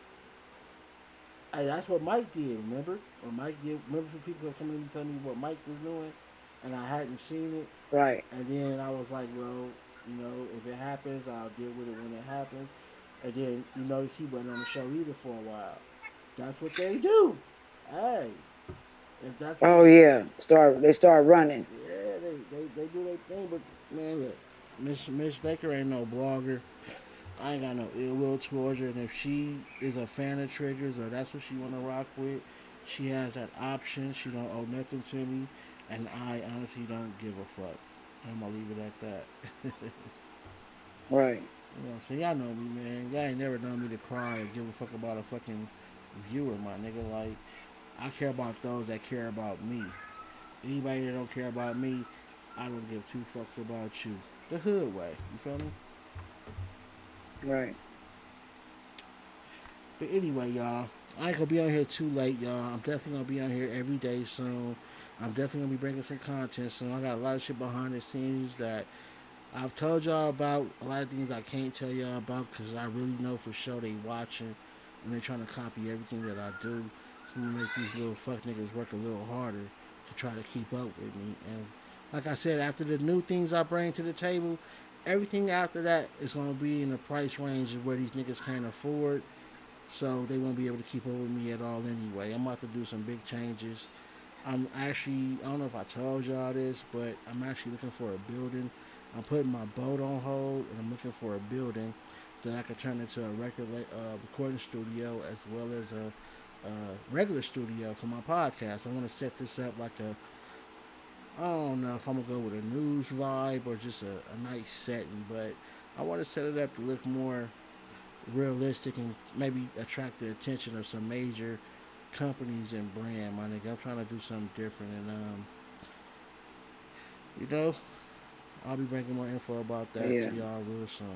Hey, that's what Mike did, remember? When Mike did, remember when people were coming in and telling me what Mike was doing, and I hadn't seen it, Right. and then I was like, well, if it happens, I'll deal with it when it happens. And then you notice he wasn't on the show either for a while. That's what they do. Hey, if that's what Oh yeah. They start running. yeah, they do their thing. But man, look, Miss Thaker ain't no blogger. I ain't got no ill will towards her. And if she is a fan of Triggers or that's what she want to rock with, she has that option. She don't owe nothing to me, and I honestly don't give a fuck. I'm gonna leave it at that. Right. You know what I'm saying? Y'all know me, man. Y'all ain't never known me to cry or give a fuck about a fucking viewer, my nigga. Like, I care about those that care about me. Anybody that don't care about me, I don't give two fucks about you. The hood way. You feel me? Right. But anyway, y'all, I ain't gonna be on here too late, y'all. I'm definitely gonna be on here every day soon. I'm definitely gonna be bringing some content soon. I got a lot of shit behind the scenes that I've told y'all about. A lot of things I can't tell y'all about because I really know for sure they watching and they trying to copy everything that I do. So I'm gonna make these little fuck niggas work a little harder to try to keep up with me. And like I said, after the new things I bring to the table, everything after that is gonna be in the price range of where these niggas can't afford. So they won't be able to keep up with me at all anyway. I'm about to do some big changes. I'm actually, I don't know if I told y'all this, but I'm actually looking for a building. I'm putting my boat on hold, and I'm looking for a building that I could turn into a recording studio as well as a regular studio for my podcast. I want to set this up like I don't know if I'm going to go with a news vibe or just a nice setting, but I want to set it up to look more realistic and maybe attract the attention of some major companies and brand, my nigga. I'm trying to do something different, and you know, I'll be bringing more info about that Yeah. to y'all real soon,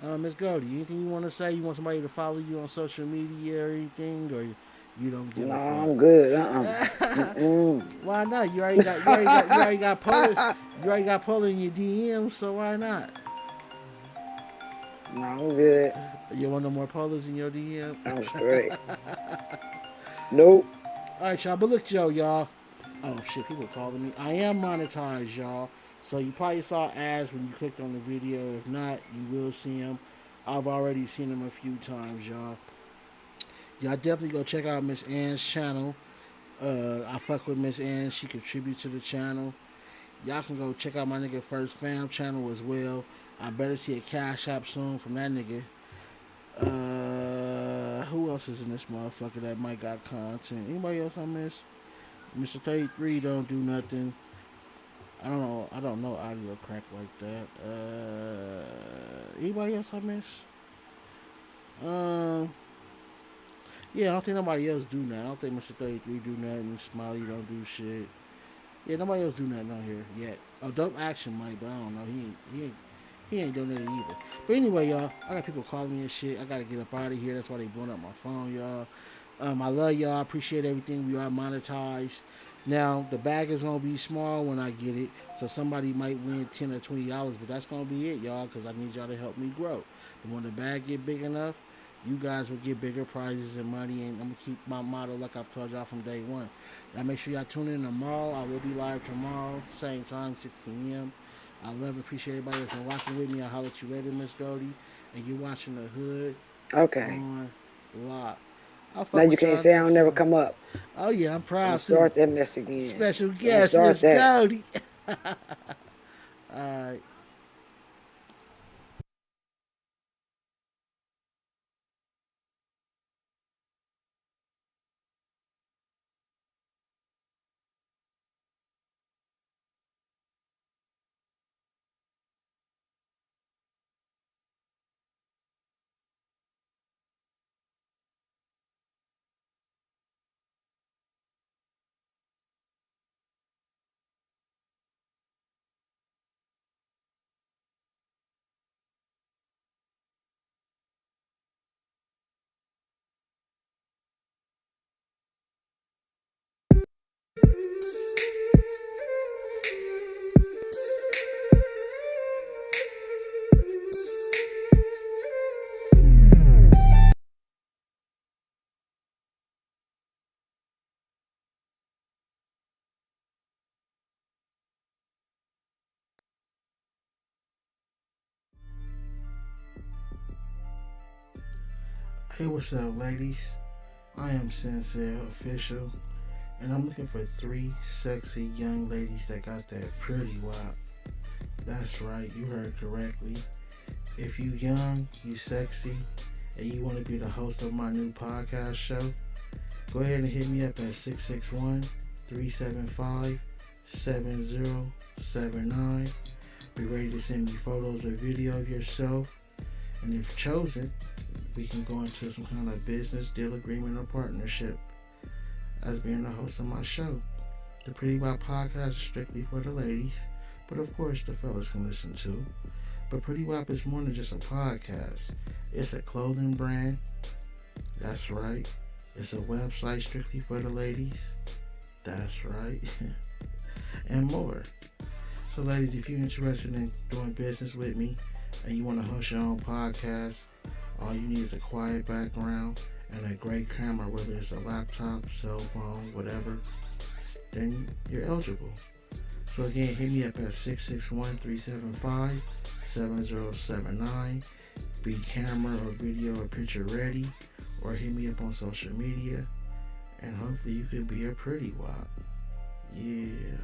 y'all. Miss Goldie, anything you want to say? You want somebody to follow you on social media or anything, or you don't give No, a I'm good. Mm-mm. Why not? You already got Poland. You already got Poland in your DM, so why not? No, I'm good. You want no more Polas in your DM? I'm straight. Nope. All right, y'all. But look, y'all. Oh shit, people calling me. I am monetized, y'all. So you probably saw ads when you clicked on the video. If not, you will see them. I've already seen them a few times, y'all. Y'all definitely go check out Miss Ann's channel. I fuck with Miss Ann. She contributes to the channel. Y'all can go check out my nigga First Fam channel as well. I better see a cash app soon from that nigga. Who else is in this motherfucker that might got content? Anybody else I miss? Mr. 33 don't do nothing. I don't know audio crack like that. Anybody else I miss? Yeah, I don't think nobody else do nothing. I don't think Mr. 33 do nothing. Smiley don't do shit. Yeah, nobody else do nothing on here yet. Oh, Dope Action might, but I don't know. He ain't doing it either. But anyway, y'all, I got people calling me and shit. I gotta get up out of here. That's why they blowing up my phone, y'all. I love y'all. I appreciate everything. We are monetized. Now the bag is gonna be small when I get it, so somebody might win $10 or $20, but that's gonna be it, y'all, because I need y'all to help me grow. But when the bag get big enough, you guys will get bigger prizes and money, and I'm gonna keep my motto like I've told y'all from day one. Y'all make sure y'all tune in tomorrow. I will be live tomorrow, same time, 6 p.m. I love and appreciate everybody that's been watching with me. I'll holler at you later, Miss Goldie. And you're watching The Hood Okay. on Lock. I'll Now fuck you with can't y'all say I next don't never time. come up. Oh, yeah, I'm Don't proud, too. start that mess again. Special Don't guest, start Miss that. Goldie. All right. Hey, what's up, ladies? I am Sensei Official, and I'm looking for 3 sexy young ladies that got that pretty wop. That's right, you heard correctly. If you young, you sexy, and you want to be the host of my new podcast show, go ahead and hit me up at 661-375-7079. Be ready to send me photos or video of yourself, and if chosen, we can go into some kind of business deal agreement or partnership as being the host of my show. The Pretty Wop podcast is strictly for the ladies, but of course the fellas can listen too. But Pretty Wop is more than just a podcast. It's a clothing brand. That's right. It's a website strictly for the ladies. That's right. And more. So ladies, if you're interested in doing business with me and you want to host your own podcast, all you need is a quiet background and a great camera, whether it's a laptop, cell phone, whatever, then you're eligible. So again, hit me up at 661-375-7079. Be camera or video or picture ready, or hit me up on social media, and hopefully you could be a pretty wop. Yeah.